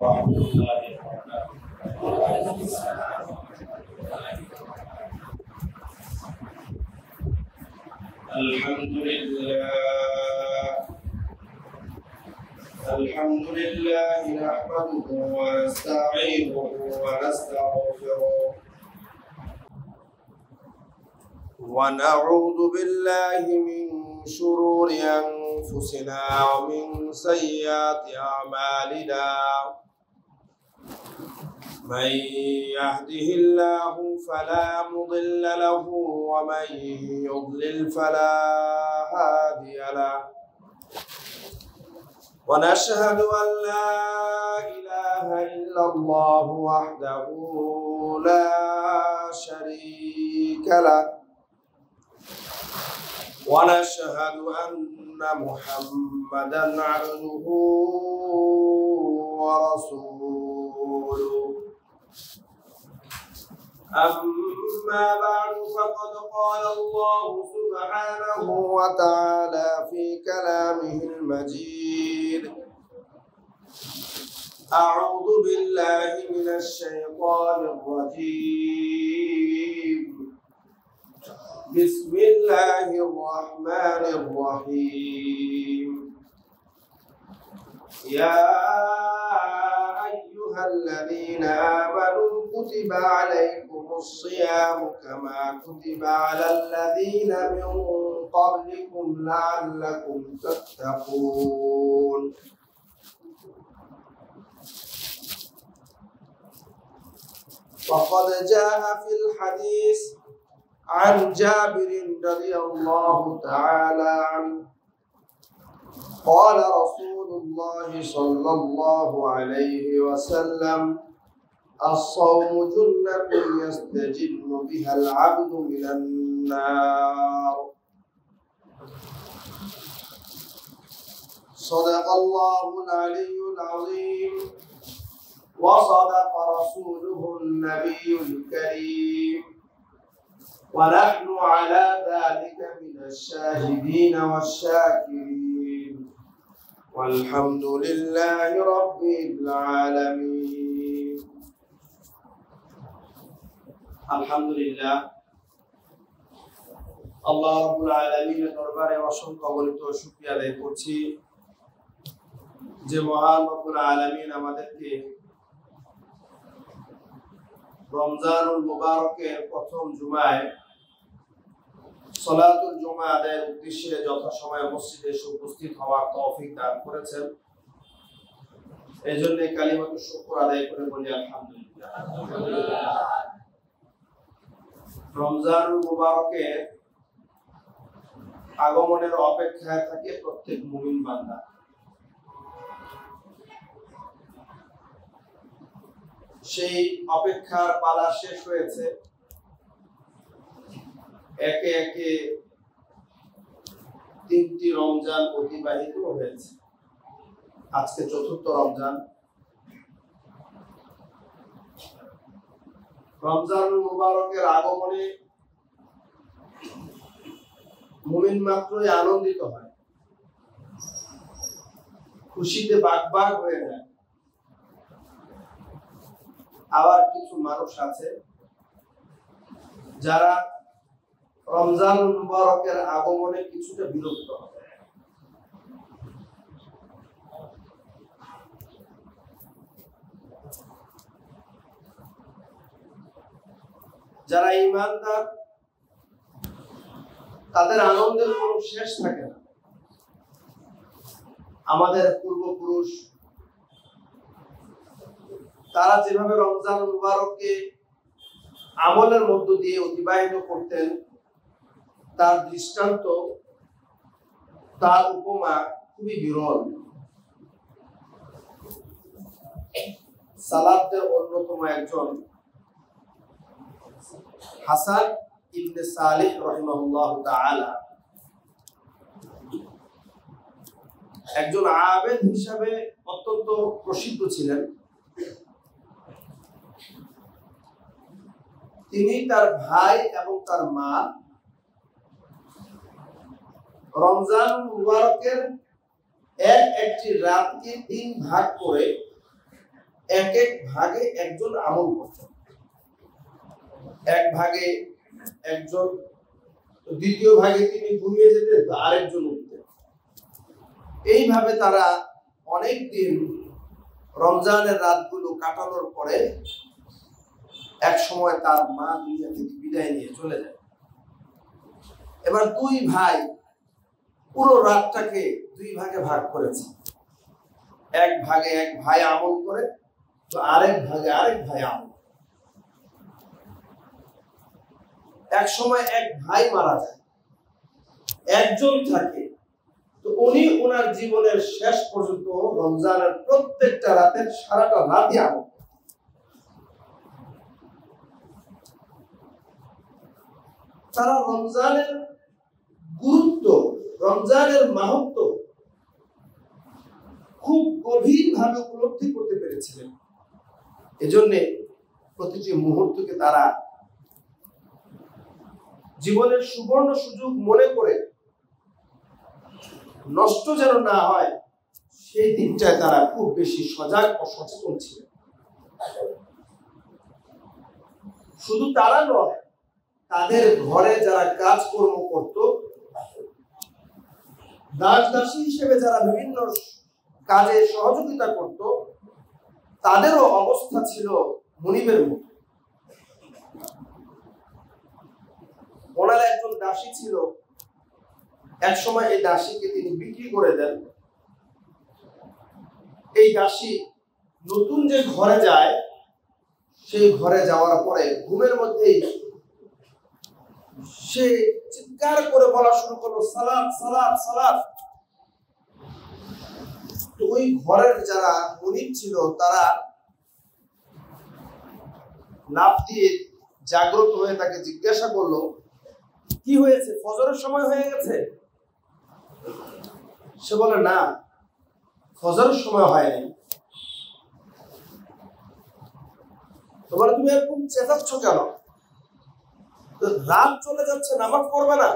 ورحمة الله وبركاته. الحمد لله نحمده ونستعينه ونستغفره ونعوذ بالله من شرور أنفسنا ومن سيئات أعمالنا من يهده الله فلا مضل له ومن يضلل فلا هادي له ونشهد أن لا إله إلا الله وحده لا شريك له ونشهد أن محمدا عبده ورسوله أما بعد فقد قال الله سبحانه وتعالى في كلامه المجيد أعوذ بالله من الشيطان الرجيم بسم الله الرحمن الرحيم يا أيها الذين آمنوا كتب عليكم الصيام كما كتب على الذين من قبلكم لعلكم تتقون وقد جاء في الحديث عن جابر رضي الله تعالى عنه قال رسول الله صلى الله عليه وسلم الصوم جنة يستجن بها العبد من النار صدق الله العلي العظيم وصدق رسوله النبي الكريم ونحن على ذلك من الشاهدين والشاكرين والحمد لله رب العالمين الحمد لله আল্লাহ রাব্বুল আলামিনের দরবারে অসংখ্য অগণিত শুকরিয়া আদায় করছি যে মহান রব্বুল আলামিন আমাদেরকে রমজানুল মুবারকের প্রথম জুমায় সালাতুল জুমা আদায়ের উদ্দেশ্যে যথাসময়ে মসজিদে এসে উপস্থিত হওয়ার তৌফিক দান করেছেন। এজন্য কালিমাতুশ শুকর আদায় করে বলি আলহামদুলিল্লাহ। রমজানুল মুবারকের আগমনের অপেক্ষায় থাকে প্রত্যেক মুমিন বান্দা। সেই অপেক্ষার পালা শেষ হয়েছে, একে একে 3টি রমজান অতিবাহিত হয়েছে। আজকে চতুর্থ রমজান। রমজানুল মুবারকের আগমনে মুমিন মাত্রই আনন্দিত হয়, খুশিতে বাগবাগ হয়ে যায়। আবার কিছু মানুষ আছে যারা রমজানুল মুবারকের আগমনে কিছুটা বিরক্ত হবে। যারা ঈমানদার তাদের আনন্দের কোনো শেষ থাকে না। আমাদের পূর্বপুরুষ তারা যেভাবে রমজানুল মুবারককে আমলের মধ্য দিয়ে অতিবাহিত করতেন, তার দৃষ্টান্ত, তার উপমা খুবই বিরল। সালাফদের অন্যতম একজন হাসান ইবনে সালিহ রাহিমাহুল্লাহু তাআলা একজন আবেদ হিসাবে অত্যন্ত প্রসিদ্ধ ছিলেন। তিনি তার ভাই এবং তার মা রমজান মুবারকের একটি রাতকে 3 ভাগ করে এক এক ভাগে একজন আমল করতেন। এক ভাগে একজন, দ্বিতীয় ভাগে তিনি ঘুমিয়ে যেতেন, আরেকজন উঠতেন। এইভাবে তারা অনেক দিন রমজানের রাতগুলো কাটানোর পরে এক সময় তার মা দুনিয়া থেকে বিদায় নিয়ে চলে যায়। এবার দুই ভাই পুরো রাতটাকে দুই ভাগে ভাগ করেছে। এক ভাগে এক ভাই আমল করে, তো আরেক ভাগে আরেক ভাই আমল। এক সময় এক ভাই মারা যায়, একজন থাকে, তো উনি ওনার জীবনের শেষ পর্যন্ত রমজানের প্রত্যেকটা রাতের সারাটা রাতই আমল। তারা রমজানের গুরুত্ব, রমজানের মাহাত্ম্য খুব গভীরভাবে উপলব্ধি করতে পেরেছিলেন। এজন্যে প্রতিটি মুহূর্তকে তারা জীবনের সুবর্ণ সুযোগ মনে করে নষ্ট যেন না হয়, সেই দিকটায় তারা খুব বেশি সজাগ ও সচেতন ছিলেন। শুধু তারা নয়, তাদের ঘরে যারা কাজকর্ম করত, দাস দাসী হিসেবে যারা বিভিন্ন কাজে সহযোগিতা করত, তাদেরও অবস্থা ছিল মুনিবের মতো। ওনার একজন দাসী ছিল, এক সময় এই দাসীকে তিনি বিক্রি করে দেন। এই দাসী নতুন যে ঘরে যায়, সেই ঘরে যাওয়ার পরে ঘুমের মধ্যেই সে চিৎকার করে বলা শুরু করলো, সালাত সালাত সালাত। তো ওই ঘরের যারা মুনিব ছিল, তারা লাফ দিয়ে জাগ্রত হয়ে তাকে জিজ্ঞাসা করলো, কি হয়েছে, ফজরের সময় হয়ে গেছে? সে বলে, না, ফজরের সময় হয়নি। তোমার তুমি এরকম চেঁচাচ্ছ কেন? রাত চলে যাচ্ছে, নামাজ পড়বে না?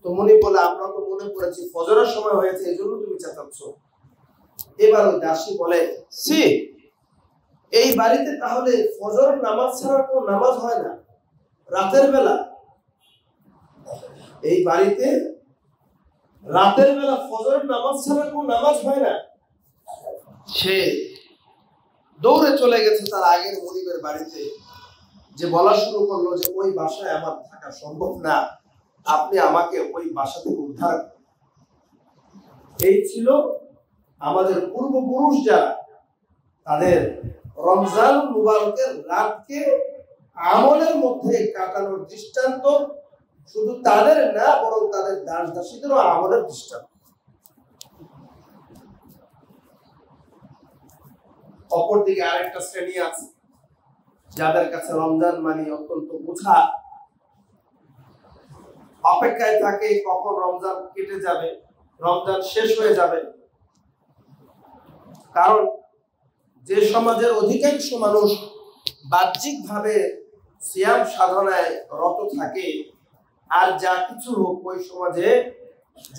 তো মুনি বলে, আমরা তো মনে করেছি ফজরের সময় হয়েছে, এই জন্য তুমি চেঁচাচ্ছ। এবার ওই দাসী বলে, সি, এই বাড়িতে তাহলে ফজরের নামাজ ছাড়া কোনো নামাজ হয় না? রাতের বেলা এই বাড়িতে রাতের বেলা ফজরের নামাজ ছাড়া কোনো নামাজ হয় না? সে দৌড়ে চলে গেছে তার আগের মুনিবের বাড়িতে, যে বলা শুরু করলো যে ওই বাসায় আমার থাকা সম্ভব না, আপনি আমাকে ওই বাসা থেকে উদ্ধার করুন। এই ছিল আমাদের পূর্বপুরুষ যারা, তাদের রমজান মুবারকের রাতকে আমলের মধ্যে কাটানোর দৃষ্টান্ত। শুধু তাদের না, বরং তাদের দাস দাসীদেরও আমলের দৃষ্টান্ত। অপরদিকে আরেকটা শ্রেণী আছে, যাদের কাছে রমজান মানে অত্যন্ত বোঝা, অপেক্ষায় থাকে কখন রমজান কেটে যাবে, রমজান শেষ হয়ে যাবে। কারণ যে সমাজের অধিকাংশ মানুষ বাহ্যিকভাবে সিয়াম সাধনায় রত থাকে, আর যা কিছু হোক ওই সমাজে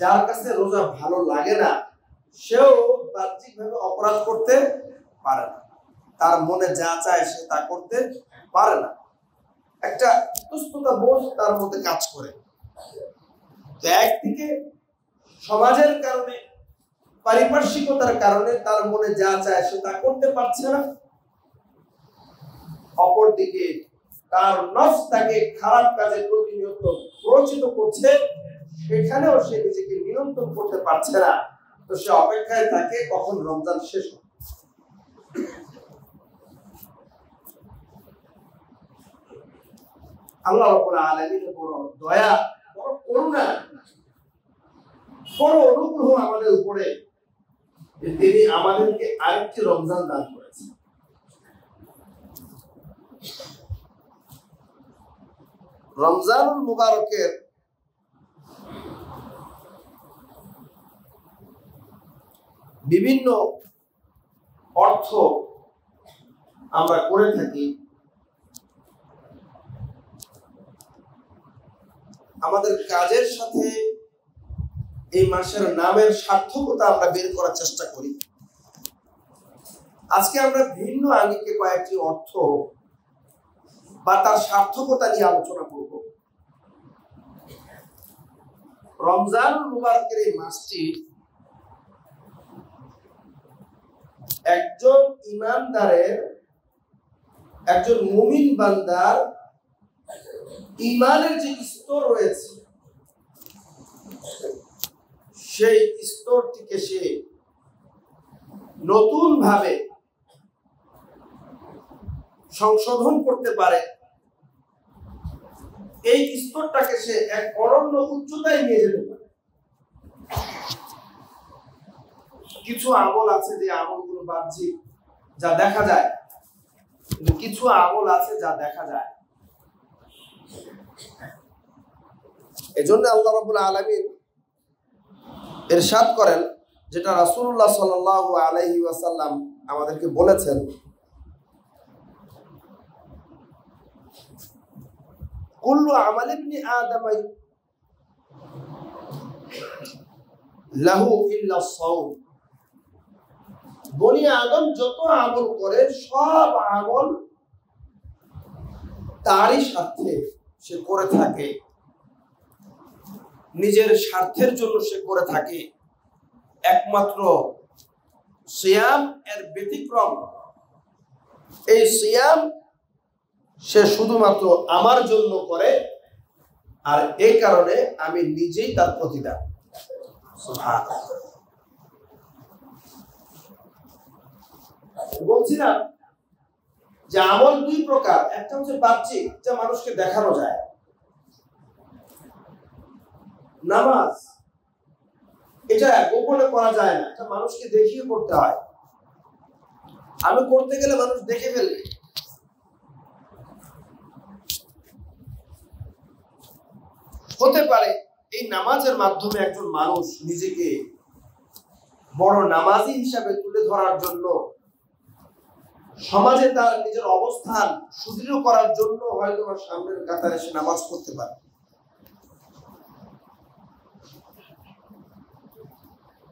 যার কাছে রোজা ভালো লাগে না, সেও বাহ্যিকভাবে অপরাধ করতে পারে না, তার মনে যা চায় সে তা করতে পারে না। একটা ইতস্ততা বোধ তার মধ্যে কাজ করে। তো একদিকে সমাজের কারণে, পারিপার্শ্বিকতার কারণে তার মনে যা চায় সে তা করতে পারছে না, অপরদিকে তার নফস তাকে খারাপ কাজে প্রতিনিয়ত প্ররোচিত করছে, সেখানেও সে নিজেকে নিয়ন্ত্রণ করতে পারছে না। তো সে অপেক্ষায় থাকে কখন রমজান শেষ হবে। আল্লাহ রাব্বুল আলামিনের বড় দয়া, বড় করুণা, বড় অনুগ্রহ আমাদের উপরে, তিনি আমাদেরকে আরেকটি রমজান দান করেছেন। রমজানুল মুবারকের বিভিন্ন অর্থ আমরা করে থাকি। আমাদের কাজের সাথে এই মাসের নামের সার্থকতা আমরা বের করার চেষ্টা করি। আজকে আমরা ভিন্ন আঙ্গিকে কয়েকটি অর্থ বা তার সার্থকতা নিয়ে আলোচনা করব। রমজান মুবারকের এই মাসটি একজন ঈমানদারের, একজন মুমিন বান্দার ঈমানের যে স্তর রয়েছে সেই স্তরটিকে সে নতুন ভাবে সংশোধন করতে পারে, এই স্তরটাকে সে এক অনন্য উচ্চতায় নিয়ে যেতে পারে। কিছু আমল আছে যে আমলগুলো বাহ্যিক, যা দেখা যায়, কিন্তু কিছু আমল আছে যা দেখা যায়। এজন্য আল্লাহ রাব্বুল আলামিন ইরশাদ করেন, যেটা রাসূলুল্লাহ সাল্লাল্লাহু আলাইহি ওয়াসাল্লাম আমাদেরকে বলেছেন, কুল্লু আমাল ইবনি আদম লাহু ইল্লা সাওম। বনি আদম যত আমল করে সব আমল তারই স্বার্থে সে করে থাকে, নিজের স্বার্থের জন্য সে করে থাকে। একমাত্র সিয়াম এর ব্যতিক্রম। এই সিয়াম সে শুধুমাত্র আমার জন্য করে, আর এই কারণে আমি নিজেই তার প্রতিদান। সুবহানাল্লাহ। বলছিলাম যে আমল দুই প্রকার। একটা হচ্ছে বাহ্যিক, যা মানুষকে দেখানো যায়। নামাজ, এটা গোপনে করা যায় না, এটা মানুষকে দেখিয়ে করতে হয়। আমি করতে গেলে মানুষ দেখে ফেলবে। হতে পারে এই নামাজের মাধ্যমে একজন মানুষ নিজেকে বড় নামাজি হিসাবে তুলে ধরার জন্য, সমাজে তার নিজের অবস্থান সুদৃঢ় করার জন্য হয়তো সামনের কাতারে সে নামাজ পড়তে পারে।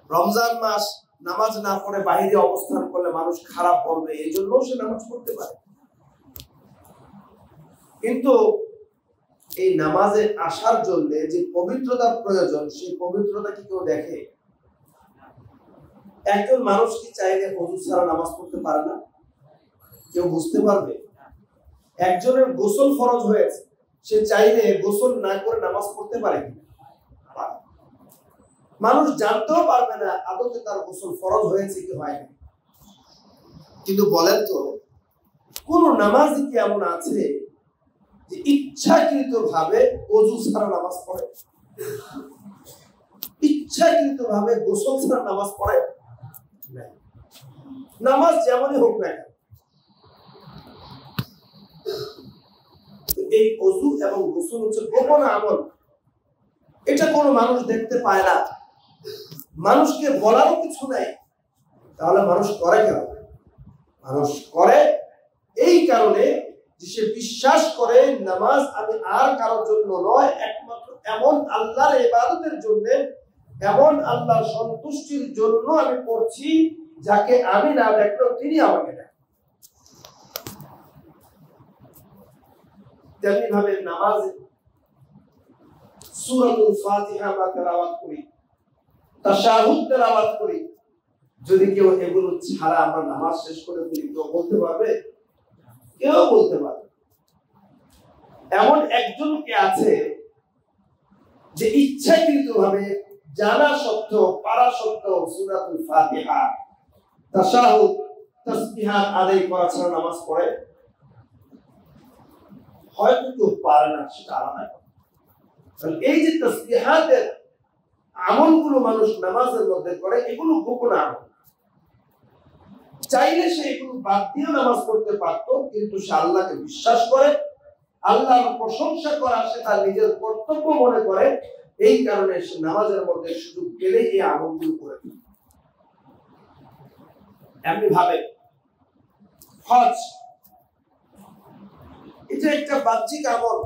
রমজান মাস নামাজ না পড়ে বাইরে অবস্থান করলে মানুষ খারাপ বলবে, এই জন্য সে নামাজ পড়তে পারে। কিন্তু এই নামাজে আসার জন্য যে পবিত্রতার প্রয়োজন, সেই পবিত্রতা কি কেউ দেখে? একজন মানুষ কি চাইলে ওযু ছাড়া নামাজ পড়তে পারে না? কেউ বুঝতে পারবে? একজনের গোসল ফরজ হয়েছে, সে চাইলে গোসল না করে নামাজ পড়তে পারে কি? মানুষ জানতেও পারবে না আদতে তার গোসল ফরজ হয়েছে কি হয়নি। কিন্তু বলেন তো, কোন নামাজি কি এমন আছে যে ইচ্ছাকৃত ভাবে ওযু ছাড়া নামাজ পড়ে, ইচ্ছাকৃত ভাবে গোসল ছাড়া নামাজ পড়ে? নামাজ যেমনই হোক না কেন, এই ওযু এবং গোসল হচ্ছে গোপন আমল। এটা কোনো মানুষ দেখতে পায় না, মানুষকে বলারও কিছু নাই। তাহলে মানুষ করে কেন? মানুষ করে এই কারণে যে সে বিশ্বাস করে নামাজ আমি আর কারোর জন্য নয়, একমাত্র এমন আল্লাহর ইবাদতের জন্য, এমন আল্লাহর সন্তুষ্টির জন্য আমি পড়ছি, যাকে আমি না দেখলেও তিনি আমাকে দেখেন। তেমনি ভাবে নামাজ সূরাতুল ফাতিহা আমরা তেলাওয়াত করি, তাশাহুদ তেলাওয়াত করি। যদি কেউ এগুলো ছাড়া আমরা নামাজ শেষ করে ফেলি, কেউ বলতে পারবে? কেউ বলতে পারবে? এমন একজন কে আছে যে ইচ্ছাকৃত ভাবে জানা সত্ত্বেও, পারা সত্ত্বেও সূরাতুল ফাতিহা, তাশাহুদ, তাসবিহাত আদায় করা ছাড়া নামাজ পড়ে? হয়তো কেউ পারে না, সেটা আলাদা। এই যে তাসবিহাতের আমলগুলো মানুষ নামাজের মধ্যে করে, এগুলো গোপন আমল। চাইলে সে এগুলো বাদ দিয়ে নামাজ পড়তে পারত, কিন্তু সে আল্লাহকে বিশ্বাস করে, আল্লাহর প্রশংসা করা সে তার নিজের কর্তব্য মনে করে। এই কারণে সে নামাজের মধ্যে সুযোগ পেলেই এই আমলগুলো করে। এমনি ভাবে হজ, এটা একটা বাহ্যিক আমল।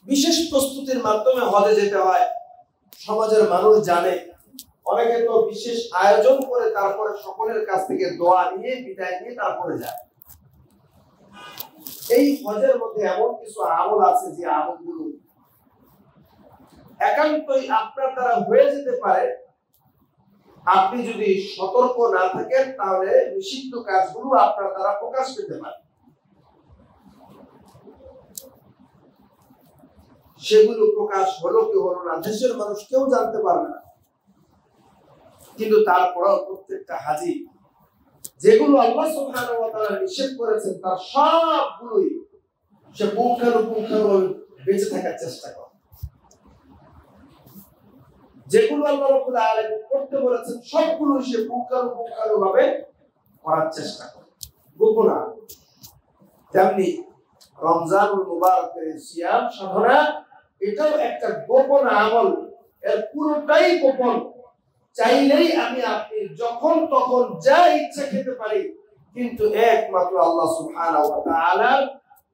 বিশেষ প্রস্তুতির মাধ্যমে হজে যেতে হয়, সমাজের মানুষ জানে। অনেকে তো বিশেষ আয়োজন করে তারপরে সকলের কাছ থেকে দোয়া নিয়ে বিদায় নিয়ে তারপরে যায়। এই হজের মধ্যে এমন কিছু আমল আছে যে আমলগুলো একান্তই আপনার দ্বারা হয়ে যেতে পারে, আপনি যদি সতর্ক না থাকেন তাহলে নিষিদ্ধ কাজগুলো আপনার দ্বারা প্রকাশ পেতে পারে। সেগুলো প্রকাশ হলো কি হলো না দেশের মানুষ কেউ জানতে পারবে না, কিন্তু তারপরেও প্রত্যেকটা হাজি যেগুলো আল্লাহ সুবহানাহু ওয়া তাআলা নিষেধ করেছেন তার সবগুলোই সে পুঙ্খানুপুঙ্খভাবে বেঁচে থাকার চেষ্টা করে। যেগুলো আল্লাহ রাব্বুল আলামিন করতে বলেছেন সবগুলো সে পুঙ্খানুপুঙ্খভাবে করার চেষ্টা করে। গোপন তেমনি রমজানুল মুবারকের সিয়াম সাধনা এটাও একটা গোপন আমল, এর পুরোটাই গোপন। চাইলেই আমি আপনি যখন তখন যা ইচ্ছা খেতে পারি, কিন্তু একমাত্র আল্লাহ সুবহানাহু ওয়া তাআলার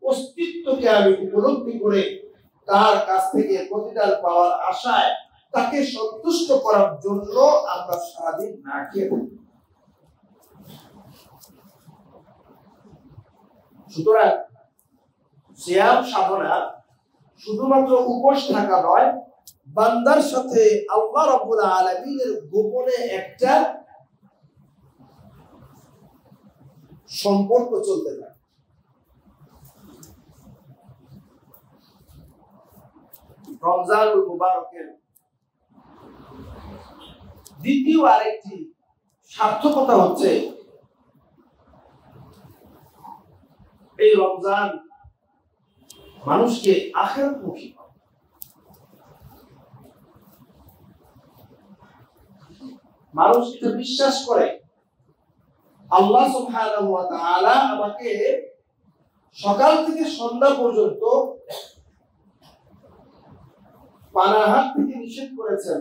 অস্তিত্বকে আমি উপলব্ধি করে তার কাছ থেকে প্রতিদান পাওয়ার আশায় তাকে সন্তুষ্ট করার জন্য আমরা সারাদিন না খেয়ে থাকি। সুতরাং সিয়াম সাধনা শুধুমাত্র উপোস থাকা নয়, বান্দার সাথে আল্লাহ রাব্বুল আলামিনের গোপনে একটা সম্পর্ক চলতে থাকে। রমজানুল মুবারকের দ্বিতীয় আরেকটি সার্থকতা হচ্ছে এই রমজান মানুষকে আখিরাতমুখী করে। মানুষ এটা বিশ্বাস করে আল্লাহ সুবহানাহু ওয়া তাআলা আমাকে সকাল থেকে সন্ধ্যা পর্যন্ত পানাহার থেকে নিষেধ করেছেন,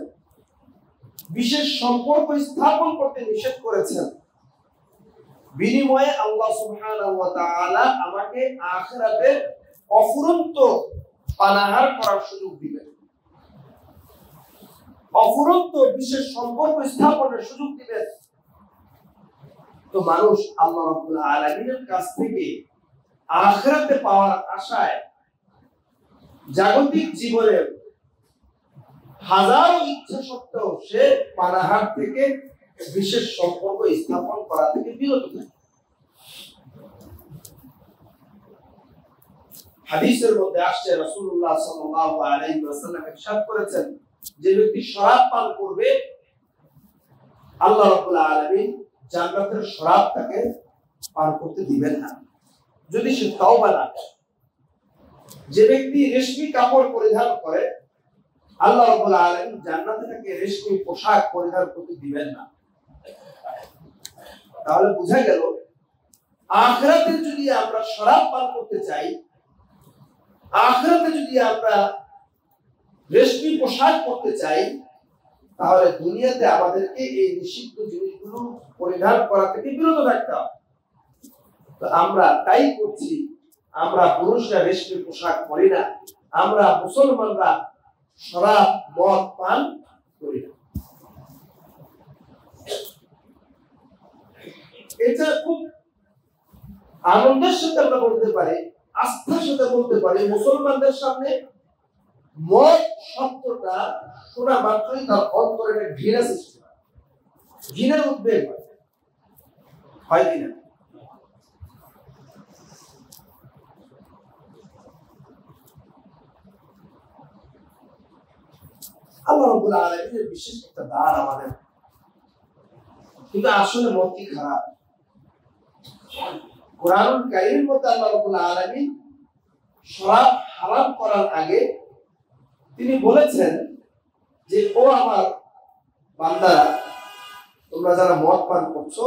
বিশেষ সম্পর্ক স্থাপন করতে নিষেধ করেছেন। বিনিময়ে আল্লাহ সুবহানাহু ওয়া তাআলা আমাকে আখিরাতে অফুরন্ত পানাহার করার সুযোগ দিবেন, অফুরন্ত বিশেষ সম্পর্ক স্থাপনের সুযোগ দিবেন। তো মানুষ আল্লাহ রাব্বুল আলামিনের কাছ থেকে আখিরাতে পাওয়ার আশায় জাগতিক জীবনে হাজারো ইচ্ছা সত্ত্বেও সে পানাহার থেকে বিশেষ সম্পর্ক স্থাপন করা থেকে বিরত থাকে। হাদিসের মধ্যে আসছে রাসূলুল্লাহ সাল্লাল্লাহু আলাইহি ওয়াসাল্লাম ইরশাদ করেছেন, যে ব্যক্তি শরাব পান করবে আল্লাহ রাব্বুল আলামিন জান্নাতের শরাব তাকে পান করতে দিবেন না যদি সে তওবা না করে। যে ব্যক্তি রেশমি কাপড় পরিধান করে আল্লাহ রাব্বুল আলামিন জান্নাতে তাকে রেশমি পোশাক পরিধান করতে দিবেন না। তাহলে বোঝা গেল আখিরাতে যদি আমরা শরাব পান করতে চাই, আখিরাতে যদি আমরা রেশমি পোশাক পরতে চাই, তাহলে দুনিয়াতে আমাদেরকে এই নিষিদ্ধ জিনিসগুলো পরিধান করা থেকে বিরত থাকতে হবে। তো আমরা তাই করছি, আমরা পুরুষরা রেশমি পোশাক পরি না, আমরা মুসলমানরা শরাব মদ পান করি না। এটা খুব আনন্দের সাথে আমরা বলতে পারি, আস্থার সাথে বলতে পারি, মুসলমানদের সামনে মদ শব্দটা শোনা মাত্রই তার অন্তরে একটা ঘৃণা সৃষ্টি হয়, ঘৃণার উদ্বেগ হয় কিনা? আল্লাহ রাব্বুল আলামিনের বিশেষ একটা দান আমাদের, কিন্তু আসলে মদ কি খারাপ? কুরআনুল কারীমের মধ্যে আল্লাহ রাব্বুল আলামিন শরাব হারাম করার আগে তিনি বলেছেন যে, ও আমার বান্দারা, তোমরা যারা মদ পান করছো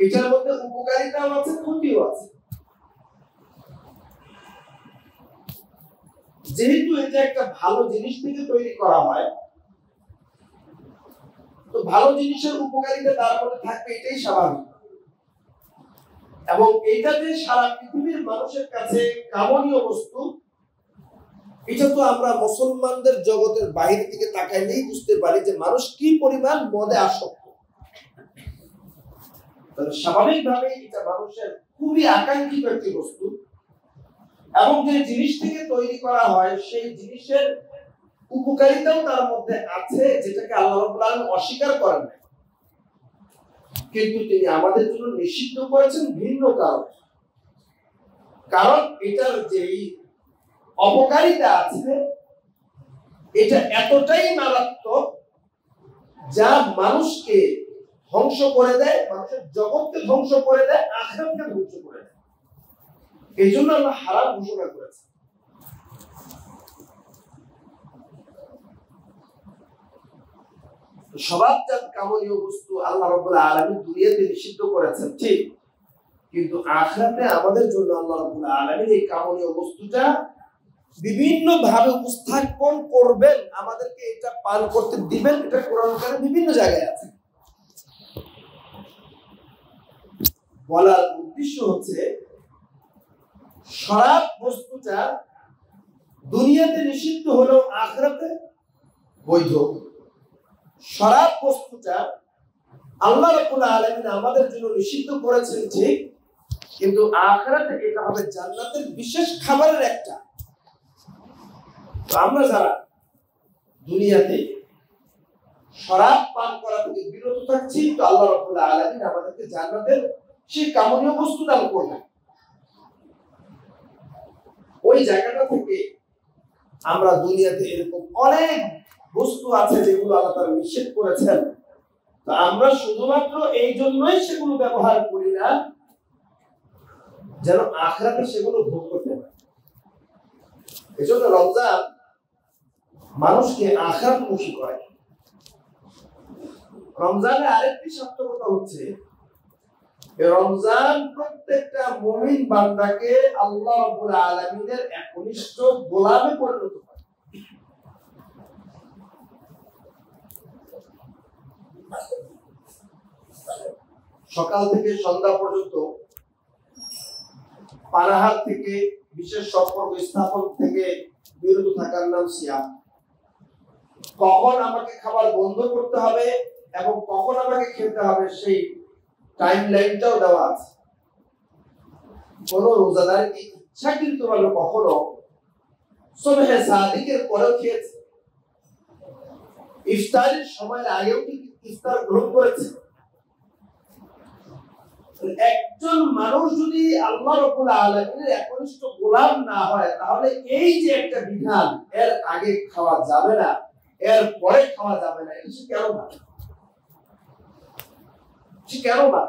এটার মধ্যে উপকারিতাও আছে, ক্ষতিও আছে। যেহেতু এটা একটা ভালো জিনিস থেকে তৈরি করা হয়, তো ভালো জিনিসের উপকারিতা তার মধ্যে থাকবে, এটাই স্বাভাবিক। এবং এইটা যে সারা পৃথিবীর মানুষের কাছে কামনীয় বস্তু, এটা তো আমরা মুসলমানদের জগতের বাইরে থেকে তাকাইলেই বুঝতে পারি যে মানুষ কি পরিমাণ মদে আসক্ত। স্বাভাবিকভাবেই এটা মানুষের খুবই আকাঙ্ক্ষিত একটি বস্তু, এবং যে জিনিস থেকে তৈরি করা হয় সেই জিনিসের উপকারিতাও তার মধ্যে আছে, যেটাকে আল্লাহ রাব্বুল আলামিন অস্বীকার করেন না, কিন্তু তিনি আমাদের জন্য নিষিদ্ধ করেছেন ভিন্ন কারণ এটার যেই অপকারিতা আছে এটা এতটাই মারাত্মক যা মানুষকে ধ্বংস করে দেয়, মানুষের জগৎকে ধ্বংস করে দেয়, আখিরাতকে ধ্বংস করে দেয়। এই জন্য আল্লাহ হারাম ঘোষণা করেছে। স্বভাবজাত কামনীয় বস্তু আল্লাহ রাব্বুল আলামিন দুনিয়াতে নিষিদ্ধ করেছেন ঠিক, কিন্তু আখিরাতে আমাদের জন্য আল্লাহ রাব্বুল আলামিন এই কামনীয় বস্তুটা বিভিন্ন ভাবে উপস্থাপন করবেন, আমাদেরকে এটা পান করতে দিবেন। এটা কোরআন কারিমে বিভিন্ন জায়গায় আছে। বলার উদ্দেশ্য হচ্ছে শরাব বস্তুটা দুনিয়াতে নিষিদ্ধ হলেও আখিরাতে বৈধ। শরাব বস্তুটা আল্লাহ রাব্বুল আলামিন আমাদের জন্য নিষিদ্ধ করেছেন ঠিক, কিন্তু আখিরাতে এটা হবে জান্নাতের বিশেষ খাবারের একটা। আমরা যারা দুনিয়াতে শরাব পান করা থেকে বিরত থাকছি, তো আল্লাহ রাব্বুল আলামিন আমাদেরকে জান্নাতের সেই কামনীয় বস্তু দান করবেন। ওই জায়গাটা থেকে আমরা দুনিয়াতে এরকম অনেক বস্তু আছে যেগুলো আল্লাহ তাআলা নিষেধ করেছেন, তো আমরা শুধুমাত্র এই জন্যই সেগুলো ব্যবহার করি না যেন আখিরাতে সেগুলো ভোগ করতে পারি। এজন্য রমজান মানুষকে আখিরাতমুখী করে। রমজানের আরেকটি সার্থকতা হচ্ছে রমজান প্রত্যেকটা মুমিন বান্দাকে আল্লাহ রাব্বুল আলামিনের একনিষ্ঠ গোলামে পরিণত করে। সকাল থেকে সন্ধ্যা পর্যন্ত পানাহার থেকে বিশেষ সম্পর্ক স্থাপন থেকে বিরত থাকার নাম সিয়াম। কখন আমাকে খাবার বন্ধ করতে হবে এবং কখন আমাকে খেতে হবে সেই টাইম লাইনটাও দেওয়া আছে। কোন রোজাদার কি ইচ্ছাকৃতভাবে কখনো সুবহে সাদিকের পরেও খেয়েছে? ইফতারের সময়ের আগেও কি ইফতার গ্রহণ করেছে? একজন মানুষ যদি আল্লাহ রাব্বুল আলামিনের একনিষ্ঠ গোলাম না হয়, তাহলে এই যে একটা বিধান এর আগে খাওয়া যাবে না, এর পরে খাওয়া যাবে না, এটা কেন না? কেন না?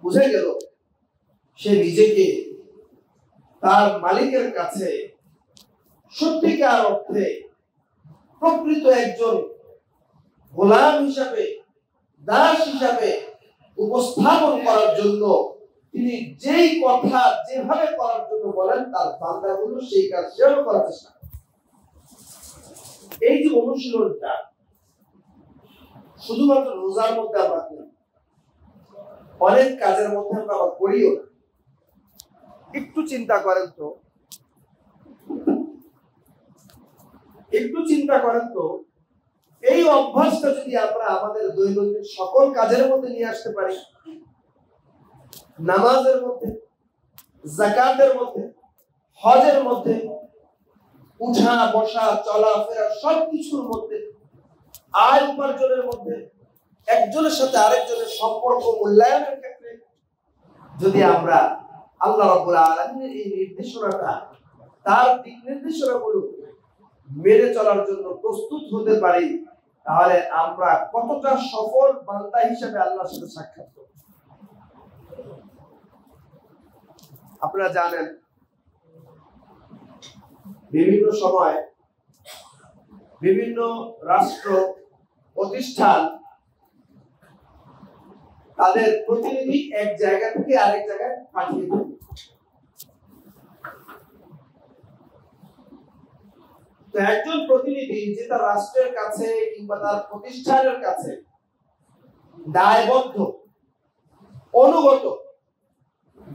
বুঝে গেল সে নিজেকে তার মালিকের কাছে সত্যিকার অর্থে প্রকৃত একজন গোলাম হিসাবে, দাস হিসাবে উপস্থাপন করার জন্য তিনি যেই কথা যেভাবে করার জন্য বলেন তার বান্দাগুলো সেই কাজ সেভাবে করার চেষ্টা করে। এই যে অনুশীলনটা শুধুমাত্র রোজার মধ্যে আমরা করি, অনেক কাজের মধ্যে আমরা আবার করিও না। একটু চিন্তা করেন তো, এই অভ্যাসটা যদি আমরা আমাদের দৈনন্দিন সকল কাজের মধ্যে নিয়ে আসতে পারি, নামাজের মধ্যে, যাকাতের মধ্যে, হজের মধ্যে, উঠা বসা চলাফেরা সবকিছুর মধ্যে, আয় উপার্জনের মধ্যে, একজনের সাথে আরেকজনের সম্পর্ক মূল্যায়নের ক্ষেত্রে যদি আমরা আল্লাহ রাব্বুল আলামিনের এই নির্দেশনাটা, তার দিক নির্দেশনাগুলো মেনে চলার জন্য প্রস্তুত হতে পারি, তাহলে আমরা কতটা সফল বান্দা হিসেবে আল্লাহর সাথে সাক্ষাৎ করব। আপনারা জানেন বিভিন্ন সময় বিভিন্ন রাষ্ট্র প্রতিষ্ঠান তাদের প্রতিনিধি এক জায়গা থেকে আরেক জায়গায় পাঠিয়ে দেয়। তো একজন প্রতিনিধি যে তার রাষ্ট্রের কাছে কিংবা তার প্রতিষ্ঠানের কাছে দায়বদ্ধ, অনুগত,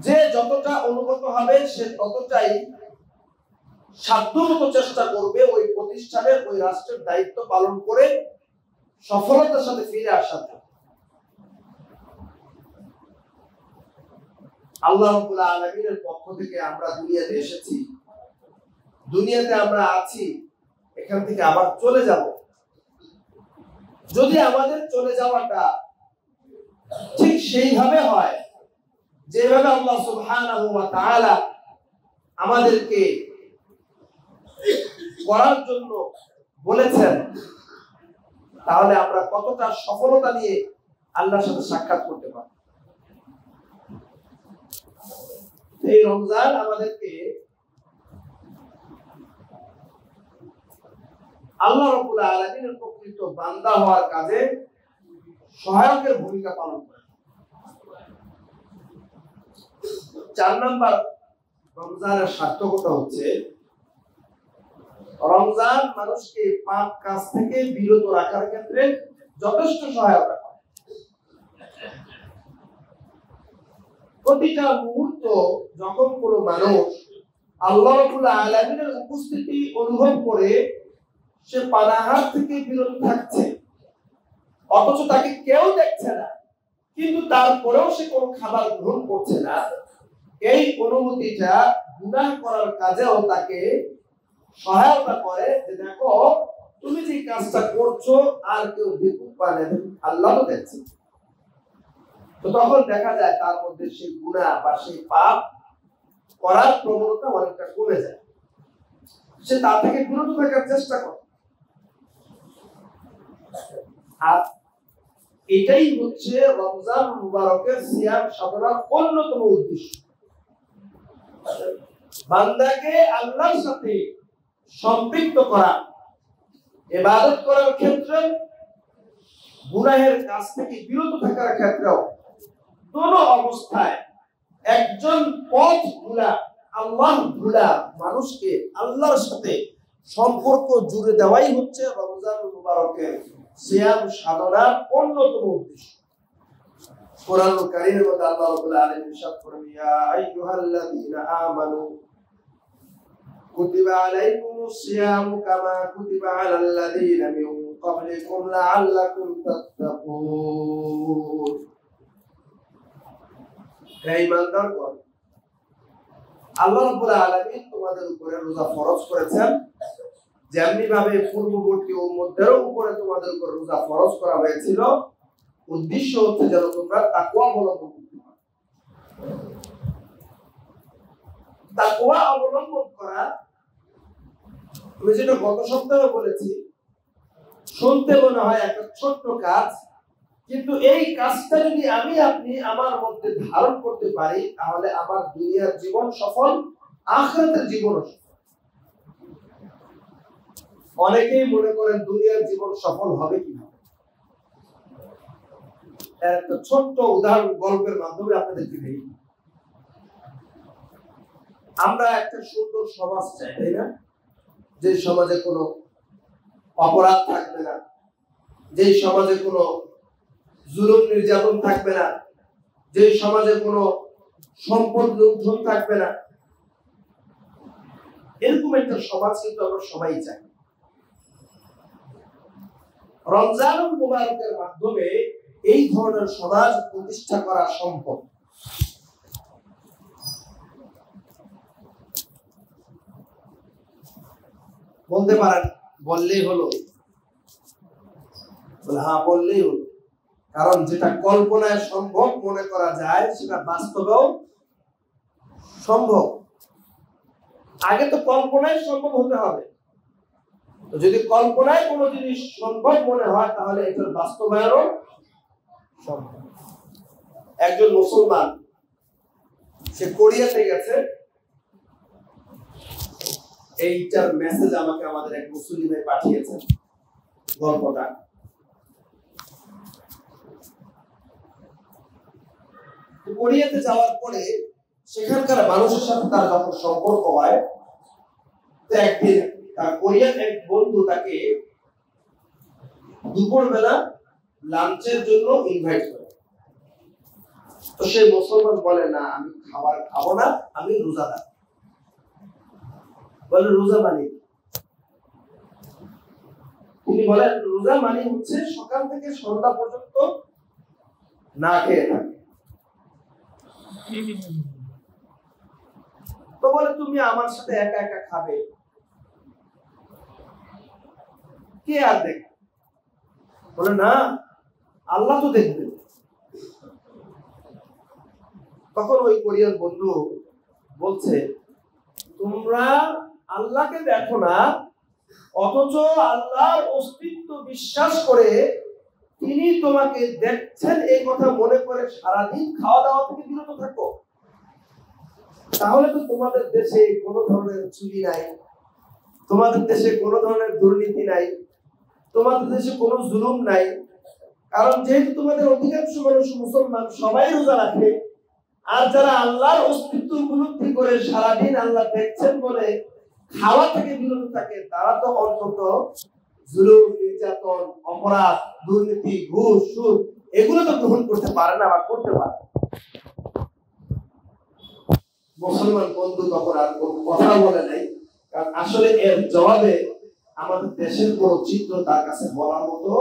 যে যতটা অনুগত হবে সে ততটাই সাধ্যমতো চেষ্টা করবে ওই প্রতিষ্ঠানের ওই রাষ্ট্রের দায়িত্ব পালন করে সফলতার সাথে ফিরে আসার। আল্লাহ রাব্বুল আলামিনের পক্ষ থেকে আমরা দুনিয়াতে এসেছি, দুনিয়াতে আমরা আছি, এখান থেকে আবার চলে যাব। যদি আমাদের চলে যাওয়াটা ঠিক সেইভাবে হয় যেভাবে আল্লাহ সুবহানাহু ওয়া তাআলা আমাদেরকে করার জন্য বলেছেন, তাহলে আমরা কতটা সফলতা নিয়ে আল্লাহর সাথে সাক্ষাৎ করতে পারব। এই রমজান আমাদেরকে আল্লাহ রাব্বুল আলামিনের প্রকৃত বান্দা হওয়ার কাজে সহায়কের ভূমিকা পালন করে। 4 নাম্বার রমজানের সার্থকতা হচ্ছে রমজান মানুষকে পাপ কাজ থেকে বিরত রাখার ক্ষেত্রে যথেষ্ট সহায়তা করে। প্রতিটা মুহূর্ত যখন কোনো মানুষ আল্লাহ রাব্বুল আলামিনের উপস্থিতি অনুভব করে সে পানাহার থেকে বিরত থাকছে, অথচ তাকে কেউ দেখছে না, কিন্তু তারপরেও সে কোনো খাবার গ্রহণ করছে না, এই অনুভূতিটা গুনাহ করার কাজেও তাকে সহায়তা করে যে দেখো তুমি যে কাজটা করছো আর কেউ দেখুক বা না দেখুক, আল্লাহ তো দেখছে। তো তখন দেখা যায় তার মধ্যে সেই গুনাহ বা সেই পাপ করার প্রবণতা অনেকটা কমে যায়, সে তা থেকে বিরত থাকার চেষ্টা করে। আর এটাই হচ্ছে রমজান মুবারকের সিয়াম সাধনার অন্যতম উদ্দেশ্য, বান্দাকে আল্লাহর সাথে সম্পৃক্ত করা, ইবাদত করার ক্ষেত্রে গুনাহের কাজ থেকে বিরত থাকার ক্ষেত্রেও কোন অবস্থায় একজন পথ ভুলা, আল্লাহ ভুলা মানুষকে আল্লাহর সাথে সম্পর্ক জুড়ে দেওয়াই হচ্ছে রমজান মুবারকের সিয়াম সাধনার অন্যতম উদ্দেশ্য। কোরআনুল কারীমের মধ্যে আল্লাহ রাব্বুল আলামিন ইরশাদ করেন, ইয়া আইয়ুহাল্লাযীনা আমানু কুতিবা আলাইকুমুস সিয়ামু কামা কুতিবা আলাল্লাযীনা মিন ক্বাবলিকুম লাআল্লাকুম তাত্তাকুন। হে ঈমানদারগণ, আল্লাহ রাব্বুল আলামিন তোমাদের উপরে রোজা ফরজ করেছেন, যেমনি ভাবে পূর্ববর্তী উম্মতদের উপরে তোমাদের উপর রোজা ফরজ করা হয়েছিল। উদ্দেশ্য হচ্ছে যেন তোমরা তাকওয়া অবলম্বন করতে পারো। তাকওয়া অবলম্বন করা, আমি যেটা গত সপ্তাহে বলেছি, শুনতে মনে হয় একটা ছোট্ট কাজ, কিন্তু এই কাজটা যদি আমি আপনি আমার মধ্যে ধারণ করতে পারি তাহলে আমার দুনিয়ার জীবন সফল, আখিরাতের জীবনও সফল। অনেকেই মনে করেন দুনিয়ার জীবন সফল হবে কিভাবে। একটা ছোট্ট উদাহরণ গল্পের মাধ্যমে আপনাদেরকে দেই। আমরা একটা সুন্দর সমাজ চাই, তাই না? যে সমাজে কোনো অপরাধ থাকবে না, যে সমাজে কোনো জুলুম নির্যাতন থাকবে না, যে সমাজে কোনো সম্পদ লুণ্ঠন থাকবে না। এরকম একটা সমাজ কিন্তু আমরা সবাই চাই। রমজান মুবারকের মাধ্যমে এই ধরনের সমাজ প্রতিষ্ঠা করা সম্ভব। বলতে পারেন বললেই হলো, হ্যাঁ বললেই হলো, কারণ যেটা কল্পনায় সম্ভব মনে করা যায় সেটা বাস্তবেও সম্ভব। আগে তো কল্পনায় সম্ভব হতে হবে। তো যদি কল্পনায় কোনো জিনিস সম্ভব মনে হয় তাহলে এটার বাস্তবায়নও সম্ভব। একজন মুসলমান সে কোরিয়াতে গেছে, এইটার মেসেজ আমাকে আমাদের এক মুসলিম ভাই পাঠিয়েছেন গল্পটা। কোরিয়াতে যাওয়ার পরে সেখানকার মানুষের সাথে তার যখন সম্পর্ক হয়, তো একদিন তার কোরিয়ান এক বন্ধু তাকে দুপুরবেলা লাঞ্চের জন্য ইনভাইট করে। তো সে মুসলমান বলে, না আমি খাবার খাবো না, আমি রোজাদার। বলে রোজা মানে, তিনি বলেন রোজা মানে হচ্ছে সকাল থেকে সন্ধ্যা পর্যন্ত না খেয়ে থাকে। তো বলে তুমি আমার সাথে একা একা খাবে, কে আর দেখবে? বলে না, আল্লাহ তো দেখবে। তখন ওই কোরিয়ান বন্ধু বলছে তোমরা আল্লাহকে দেখো না, অথচ আল্লাহর অস্তিত্ব বিশ্বাস করে তিনি তোমাকে দেখছেন এই কথা মনে করে সারাদিন খাওয়া দাওয়া থেকে বিরত থাকো। তাহলে তো তোমাদের দেশে কোনো ধরনের চুরি নাই, তোমাদের দেশে কোনো ধরনের দুর্নীতি নাই, তোমাদের দেশে কোনো জুলুম নাই। কারণ যেহেতু তোমাদের অধিকাংশ মানুষ মুসলমান, সবাই রোজা রাখে, আর যারা আল্লাহর অস্তিত্ব উপলব্ধি করে সারাদিন আল্লাহ দেখছেন বলে খাওয়া থেকে বিরত থাকে, তারা তো অন্তত জুলুম, নির্যাতন, অপরাধ, দুর্নীতি, ঘুষ, সুদ এগুলো তো গ্রহণ করতে পারে না বা করতে পারে। মুসলমান বন্ধু তখন আর কথা বলে নাই, কারণ আসলে এর জবাবে আমাদের দেশের কোন চিত্র তার কাছে বলার মতো।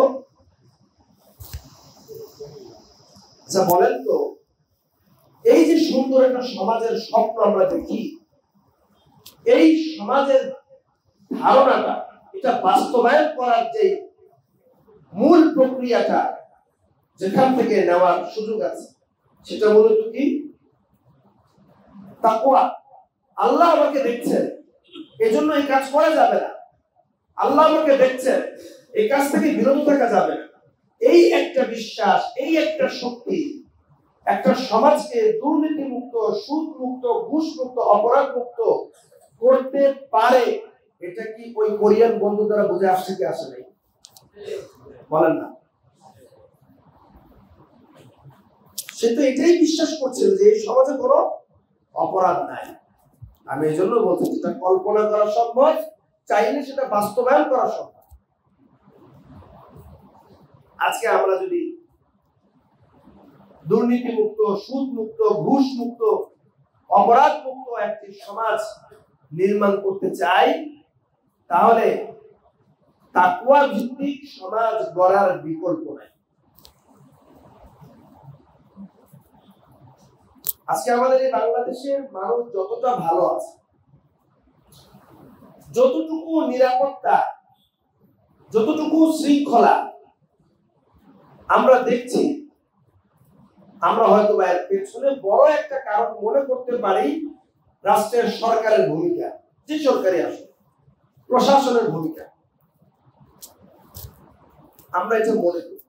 আচ্ছা বলেন তো, এই যে সুন্দর একটা সমাজের স্বপ্ন আমরা দেখি, এই সমাজের ধারণাটা এটা বাস্তবায়ন করার যে মূল প্রক্রিয়াটা যেখান থেকে নেওয়ার সুযোগ আছে, সেটা মূলত কি? তাকওয়া। আল্লাহ আমাকে দেখছেন, এজন্য এই কাজ করা যাবে না। আল্লাহ আমাকে দেখছেন, এই কাজ থেকে বিরত থাকা যাবে না। এই একটা বিশ্বাস, এই একটা শক্তি একটা সমাজকে দুর্নীতি মুক্ত, সুদ মুক্ত, ঘুষ মুক্ত, অপরাধ মুক্ত করতে পারে। এটা কি ওই কোরিয়ান বন্ধু দ্বারা বুঝে আসছে কি আসে নাই? বলেন না। সে তো এটাই বিশ্বাস করছিল যে এই সমাজে কোনো অপরাধ নাই। আমি এই জন্য বলছি, যেটা কল্পনা করা সম্ভব, চাইলে সেটা বাস্তবায়ন করা সম্ভব। আজকে আমরা যদি দুর্নীতি মুক্ত, সুদ মুক্ত, ঘুষ মুক্ত, অপরাধ মুক্ত একটি সমাজ নির্মাণ করতে চাই, তাহলে তাকওয়া ভিত্তিক সমাজ গড়ার বিকল্প নাই। আজকে আমাদের এই বাংলাদেশের মানুষ যতটা ভালো আছে, যতটুকু নিরাপত্তা, যতটুকু শৃঙ্খলা আমরা দেখছি, আমরা হয়তো এর পেছনে বড় একটা কারণ মনে করতে পারি রাষ্ট্রের সরকারের ভূমিকা, যে সরকারি আসে প্রশাসনের ভূমিকা, আমরা এটা মনে করি।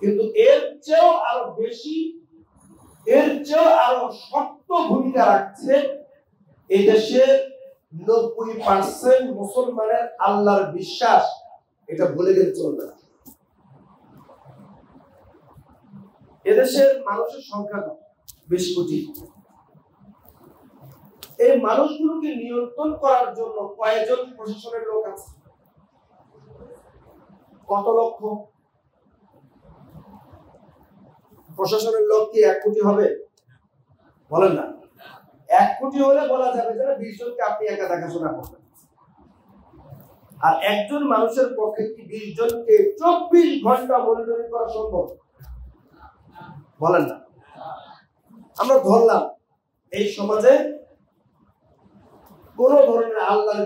কিন্তু এর চেয়েও আরো বেশি, এর চেয়েও আরো শক্ত ভূমিকা রাখছে এই দেশের 90% মুসলমানের আল্লাহর বিশ্বাস। এটা ভুলে গেলে চলবে না। এদেশের মানুষের সংখ্যা 20 কোটি। এই মানুষগুলোকে নিয়ন্ত্রণ করার জন্য কয়েকজন প্রশাসনের লোক আছে? কত লক্ষ? প্রশাসনের লোক কি 1 কোটি হবে? বলেন না। 1 কোটি হলে বলা যাবে যে 20 জনকে আপনি একা দেখাশোনা করবেন। আর একজন মানুষের পক্ষে কি 20 জনকে 24 ঘন্টা মনিটরিং করা সম্ভব? বলেন না। আমরা ধরলাম এই সমাজে কোন ধরনের আল্লাহর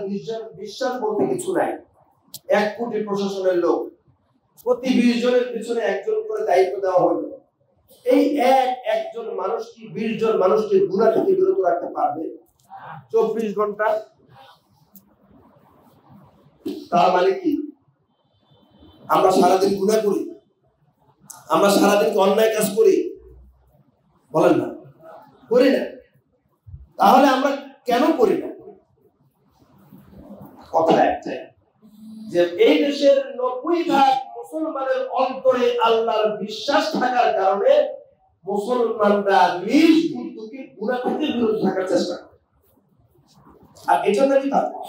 বিশ্বাস বলতে কিছু নাই। 1 কোটি প্রশাসনের লোক, প্রতি 20 জনের পিছনে একজন করে দায়িত্ব দেওয়া হলো। এই একজন মানুষ কি 20 জন মানুষকে গুনাহ থেকে বিরত রাখতে পারবে 24 ঘন্টা? তার মানে কি আমরা সারাদিন গুনাহ করি? আমরা সারাদিন অন্যায় কাজ করি? বলেন না, করি না। তাহলে আমরা কেন করি না? কথা একটাই, যে এই দেশের 90% মুসলমানের অন্তরে আল্লাহর বিশ্বাস থাকার কারণে মুসলমানরা নিষ্ঠুরকে গুনাহ থেকে বিরত থাকার চেষ্টা করে। আর এটা নাকি তাকওয়া।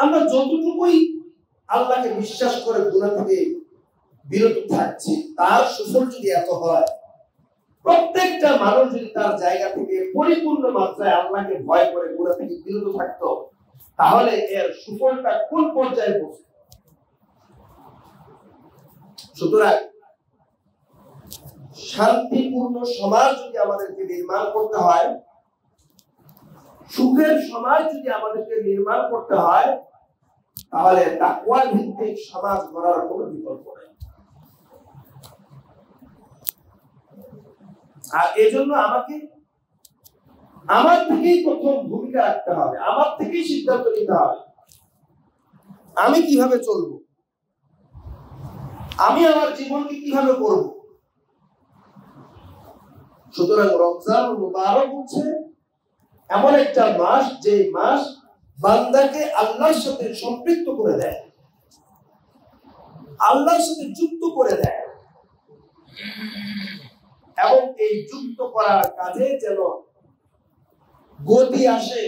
আমরা যতটুকুই আল্লাহকে বিশ্বাস করে গুনাহ থেকে বিরত থাকছি, তার সুফল যদি এত হয়, প্রত্যেকটা মানুষ যদি তার জায়গা থেকে পরিপূর্ণ মাত্রায় আল্লাহকে ভয় করে গুনাহ থেকে বিরত থাকতো, তাহলে এর সুফলটা কোন পর্যায়ে পৌঁছতো। সুতরাং শান্তিপূর্ণ সমাজ যদি আমাদেরকে নির্মাণ করতে হয়, সুখের সমাজ যদি আমাদেরকে নির্মাণ করতে হয়, তাহলে তাকওয়া ভিত্তিক সমাজ গড়ার কোনো বিকল্প নেই। আর এজন্য আমাকে আমার থেকেই প্রথম ভূমিকা রাখতে হবে, আমার থেকেই সিদ্ধান্ত নিতে হবে আমি কিভাবে চলবো, আমি আমার জীবনকে কিভাবে করব। সুতরাং রমজান মুবারক হচ্ছে এমন একটা মাস, যে মাস বান্দাকে আল্লাহর সাথে সম্পৃক্ত করে দেয়, আল্লাহর সাথে যুক্ত করে দেয়, এবং এই যুক্ত করার কাজে যেন গতি আসে,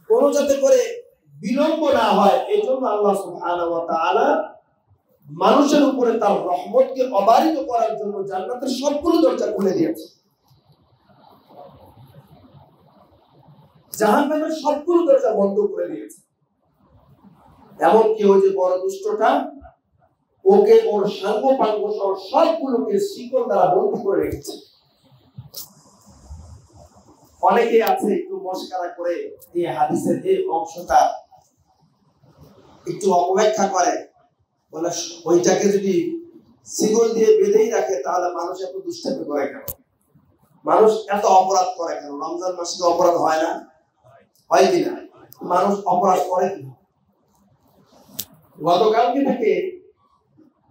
কোন যাতে করে বিলম্ব না হয়। এই জন্য আল্লাহ সুবহানাহু ওয়া তাআলা মানুষের উপরে তার রহমতকে অবারিত করার জন্য জান্নাতের সবগুলো দরজা খুলে দিয়েছে, জাহান্নামের সবগুলো দরজা বন্ধ করে দিয়েছে। এমনকি ওই যে বড় দুষ্টটা, ওকে ওর সাঙ্গ পাঙ্গ সহ সবগুলোকে শিকল দ্বারা বন্ধ করে রেখেছে। অনেকে আছে একটু মস্কারা করে এই হাদিসের এই অংশটা একটু অপব্যাখ্যা করে, বলে ওইটাকে যদি শিকল দিয়ে বেঁধেই রাখে তাহলে মানুষ এত দুষ্টামি করে কেন, মানুষ এত অপরাধ করে কেন? রমজান মাসে অপরাধ হয় না? হয় কিনা? মানুষ অপরাধ করে কিনা? গতকালকে থেকে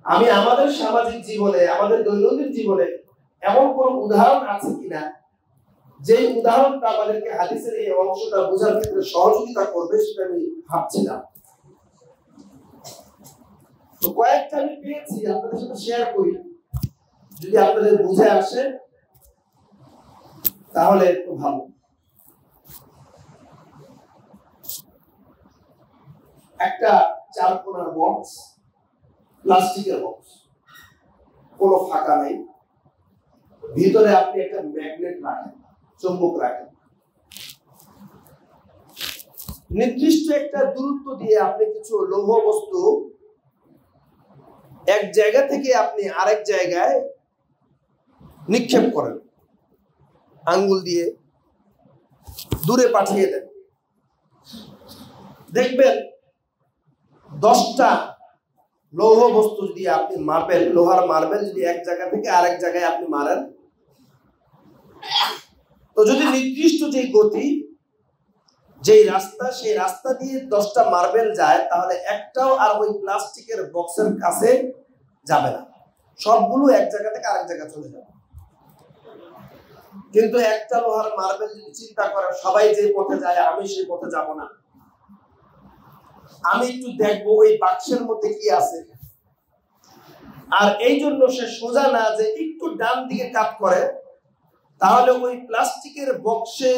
আমি আমাদের সামাজিক জীবনে, আমাদের দৈনন্দিন জীবনে এমন কোন উদাহরণ আছে কিনা যে উদাহরণটা আমাদেরকে হাদিসের এই অংশটা বোঝার ক্ষেত্রে সহযোগিতা করবে, সেটা আমি ভাবছিলাম। তো কয়েকটা আমি পেয়েছি, আপনাদের সাথে শেয়ার করি, যদি আপনাদের বুঝে আসে তাহলে একটু ভালো। একটা চারকোনার বক্স, প্লাস্টিকের বক্স, কোনো ফাঁকা নেই, ভিতরে আপনি একটা ম্যাগনেট রাখেন, চুম্বক রাখেন, নির্দিষ্ট একটা দূরত্ব দিয়ে আপনি কিছু লৌহ বস্তু এক জায়গা থেকে আপনি আরেক জায়গায় নিক্ষেপ করেন, আঙ্গুল দিয়ে দূরে পাঠিয়ে দেন। দেখবেন 10টা লৌহ বস্তু যদি আপনি মারবেন, লোহার মার্বেল যদি এক জায়গা থেকে আরেক জায়গায় আপনি মারেন, তো যদি নির্দিষ্ট যে গতি, যেই রাস্তা, সেই রাস্তা দিয়ে 10টা মার্বেল যায়, তাহলে একটাও আর ওই প্লাস্টিকের বক্সের কাছে যাবে না, সবগুলো এক জায়গা থেকে আরেক জায়গায় চলে যাবে। কিন্তু একটা লোহার মার্বেল যদি চিন্তা করে সবাই যে পথে যায় আমি সেই পথে যাব না, আমি একটু দেখবো ওই বাক্সের মধ্যে কি আছে, আর এই জন্য সে সোজা না যে একটু ডান দিকে কাট করে, তাহলে ওই প্লাস্টিকের বক্সে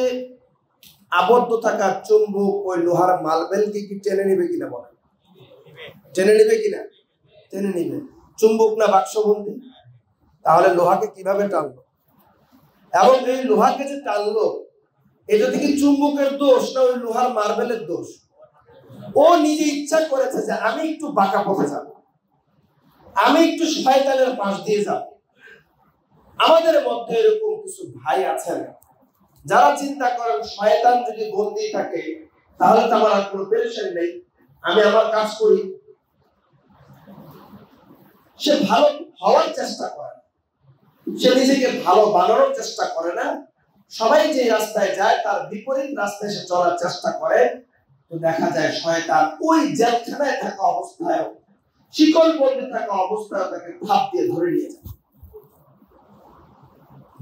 আবদ্ধ থাকা চুম্বক ওই লোহার মার্বেলকে কি টেনে নিবে কিনা? বলেন, টেনে নিবে কিনা? টেনে নিবে। চুম্বক না বাক্সবন্দী, তাহলে লোহাকে কিভাবে টানলো? এবং এই লোহাকে যে টানলো, এটা থেকে চুম্বকের দোষ না ওই লোহার মার্বেলের দোষ? ও নিজে ইচ্ছা করেছে যে আমি একটু বাঁকা পথে যাব, আমি একটু শয়তানের পাশ দিয়ে যাব। আমাদের মধ্যে এরকম কিছু ভাই আছেন যারা চিন্তা করেন শয়তান যদি বন্দী থাকে তাহলে তো আমার আর কোনো পেরেশানি নেই, আমি আমার কাজ করি। সে ভালো হওয়ার চেষ্টা করে, সে নিজেকে ভালো বানানোর চেষ্টা করে না, সবাই যে রাস্তায় যায় তার বিপরীত রাস্তায় সে চলার চেষ্টা করে। তো দেখা যায় শয়তান ওই জেলখানায় থাকা অবস্থায়, শিকল বন্দী থাকা অবস্থায় তাকে ধাপ দিয়ে ধরে নিয়ে যায়।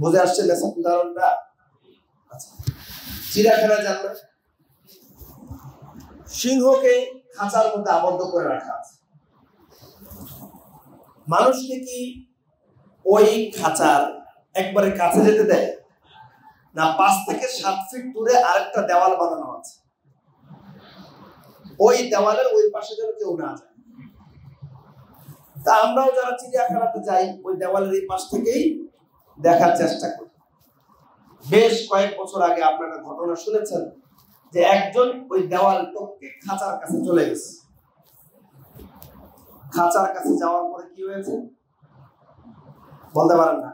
বুঝে আসছে উদাহরণটা? আচ্ছা, চিড়িয়াখানা যান না, সিংহকে খাঁচার মধ্যে আবদ্ধ করে রাখা আছে, মানুষকে কি ওই খাঁচার একবারে কাছে যেতে দেয় না? 5 থেকে 7 ফিট দূরে আরেকটা দেওয়াল বানানো আছে, ওই দেওয়ালের ওই পাশে যেন কেউ না যায়। তা আমরাও যারা চিড়িয়াখানাতে যাই ওই দেওয়ালের এই পাশ থেকেই দেখার চেষ্টা করি। বেশ কয়েক বছর আগে আপনারা ঘটনা শুনেছেন যে একজন ওই দেওয়াল টপকে খাঁচার কাছে চলে গেছে। খাঁচার কাছে যাওয়ার পরে কি হয়েছে বলতে পারেন না?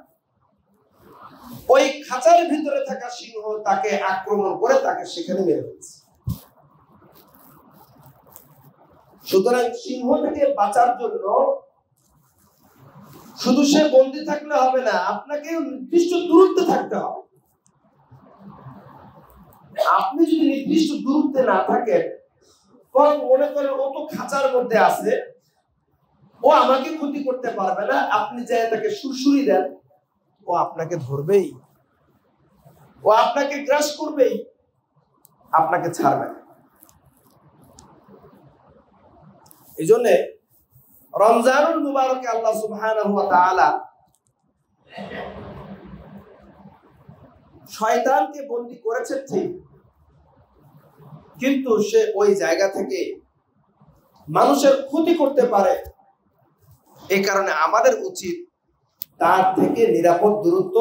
ওই খাঁচার ভিতরে থাকা সিংহ তাকে আক্রমণ করে তাকে সেখানে মেরে ফেলেছে। সুতরাং সিংহ থেকে বাঁচার জন্য শুধু সে বন্দী থাকলে হবে না, আপনাকে নির্দিষ্ট দূরত্বে থাকতে হবে। আপনি যদি নির্দিষ্ট দূরত্বে না থাকেন, বরং মনে করেন ও তো খাঁচার মধ্যে আছে, ও আমাকে ক্ষতি করতে পারবে না, আপনি যাই তাকে সুরসুরি দেন, ও আপনাকে ধরবেই, ও আপনাকে গ্রাস করবেই, আপনাকে ছাড়বে না। এই জন্য রমজানুল মুবারকে আল্লাহ সুবহানাহু ওয়া তাআলা শয়তানকে বন্দী করেছেন ঠিক, কিন্তু সে ওই জায়গা থেকে মানুষের ক্ষতি করতে পারে। এই কারণে আমাদের উচিত তার থেকে নিরাপদ দূরত্ব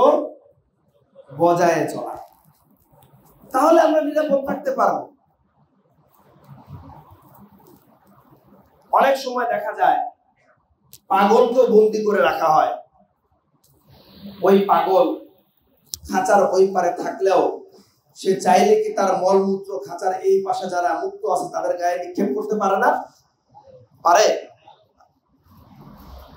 বজায় চলা, তাহলে আমরা নিরাপদ থাকতে পারবো। অনেক সময় দেখা যায় পাগলকে বন্দী করে রাখা হয়। ওই পাগল খাঁচার ওই পারে থাকলেও সে চাইলে কি তার মলমূত্র খাঁচার এই পাশে যারা মুক্ত আছে তাদের গায়ে নিক্ষেপ করতে পারে না? পারে।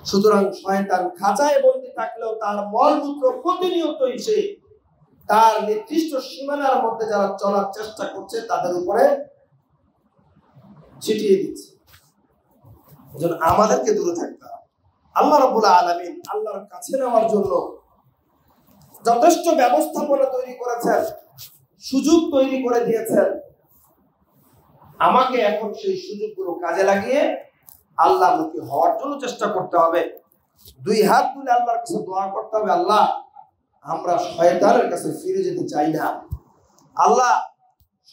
সুতরাং শয়তান খাঁচায় বন্দী থাকলেও তার মলমূত্র প্রতিনিয়তই সে তার নির্দিষ্ট সীমানার মধ্যে যারা চলার চেষ্টা করছে তাদের উপরে ছিটিয়ে দিচ্ছে। এজন্য আমাদেরকে দূরে থাকতে হবে। আল্লাহ রাব্বুল আলামিন আল্লাহর কাছে নেওয়ার জন্য যথেষ্ট ব্যবস্থাপনা তৈরি করেছেন, সুযোগ তৈরি করে দিয়েছেন। আমাকে এখন সেই সুযোগগুলো কাজে লাগিয়ে আল্লাহমুখী হওয়ার জন্য চেষ্টা করতে হবে। দুই হাত তুলে আল্লাহর কাছে দোয়া করতে হবে, আল্লাহ আমরা শয়তানের কাছে ফিরে যেতে চাই না। আল্লাহ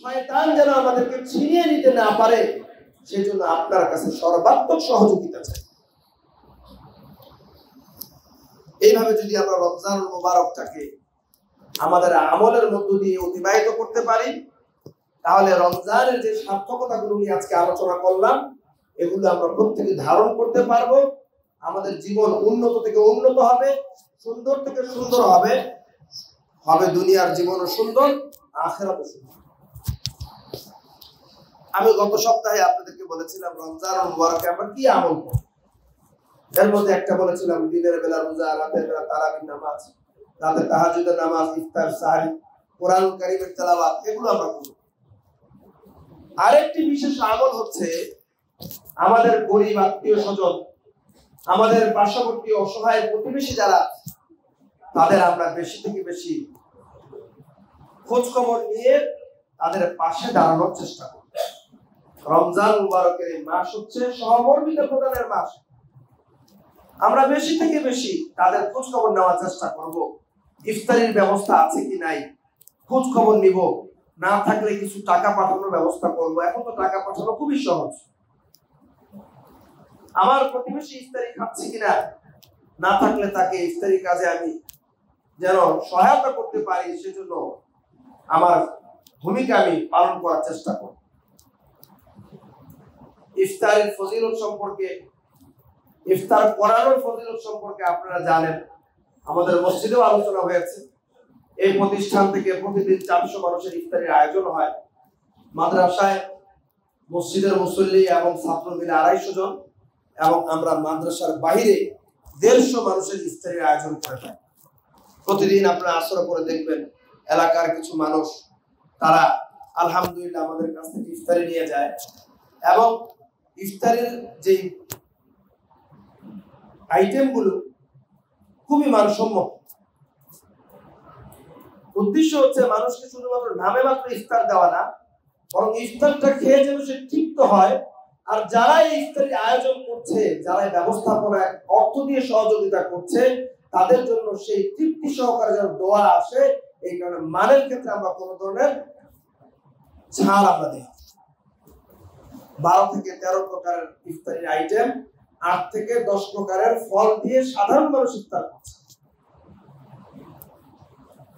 শয়তান যেন আমাদেরকে ছিনিয়ে নিতে না পারে, সেই জন্য আপনার কাছে সর্বাত্মক সহযোগিতা চাই। এইভাবে যদি আমরা রমজানুল মুবারকটাকে আমাদের আমলের মধ্য দিয়ে অতিবাহিত করতে পারি, তাহলে রমজানের যে সার্থকতাগুলো নিয়ে আজকে আলোচনা করলাম এগুলো আমরা প্রত্যেকে ধারণ করতে পারবো। আমাদের জীবন উন্নত থেকে উন্নত হবে, সুন্দর থেকে সুন্দর হবে, হবে দুনিয়ার জীবনও সুন্দর, আখিরাতও সুন্দর। আমি গত সপ্তাহে আপনাদেরকে বলেছিলাম রমজানুল মুবারকে আমরা কি আমল করব। এর মধ্যে একটা বলেছিলাম দিনের বেলা রোজা, রাতের বেলা তারাবির নামাজ, রাতে তাহাজ্জুদের নামাজ, ইফতার, সাহরি, কোরআন কারীমের তেলাওয়াত, এগুলো আমরা করব। আরেকটি বিশেষ আমল হচ্ছে আমাদের গরিব আত্মীয় স্বজন, আমাদের পার্শ্ববর্তী অসহায় প্রতিবেশী যারা, তাদের আমরা বেশি থেকে বেশি খোঁজ খবর নিয়ে তাদের পাশে দাঁড়ানোর চেষ্টা করব। রমজান মুবারকের এই মাস হচ্ছে সহমর্মিতা প্রদানের মাস। আমরা বেশি থেকে বেশি তাদের খোঁজ খবর নেওয়ার চেষ্টা করব। ইফতারির ব্যবস্থা আছে কি নাই খোঁজ খবর নিব, না থাকলে কিছু টাকা পাঠানোর ব্যবস্থা করব। এখন তো টাকা পাঠানো খুবই সহজ। আমার প্রতিবেশী ইফতারি খাচ্ছে কিনা, না থাকলে তাকে ইফতারি কাজে আমি যেন সহায়তা করতে পারি, সেজন্য আমার ভূমিকা আমি পালন করার চেষ্টা করব। ইফতারের ফজিলত সম্পর্কে, ইফতার করানোর ফজিলত সম্পর্কে আপনারা জানেন, আমাদের মসজিদেও আলোচনা হয়েছে। এই প্রতিষ্ঠান থেকে প্রতিদিন 400 মানুষের ইফতারের আয়োজন হয়। মাদ্রাসায় মসজিদের মুসল্লি এবং ছাত্র মিলে 250 জন, এবং আমরা মাদ্রাসার বাইরে 150 মানুষের ইফতারের আয়োজন করে থাকি। প্রতিদিন আপনারা আসর পরে দেখবেন এলাকার কিছু মানুষ তারা আলহামদুলিল্লাহ আমাদের কাছ থেকে ইফতারি নিয়ে যায়, এবং ইফতারের যে আইটেমগুলো খুবই মানসম্মত। উদ্দেশ্য হচ্ছে মানুষকে শুধুমাত্র নামে মাত্র ইফতার দেওয়া না, বরং ইফতারটা খেয়ে যেন সে তৃপ্ত হয়। আর যারা এই ইফতারের আয়োজন করছে, যারা ব্যবস্থাপনায় অর্থ দিয়ে সহযোগিতা করছে, তাদের জন্য সেই তৃপ্তি সহকারে যেন দোয়া আসে, এই কারণে মানের ক্ষেত্রে আমরা কোনো ধরনের ছাড় আমরা দিই। 12 থেকে 13 প্রকারের ইফতারির আইটেম 8 থেকে 10 প্রকারের ফল দিয়ে সাধারণ মানুষ ইফতার করছে।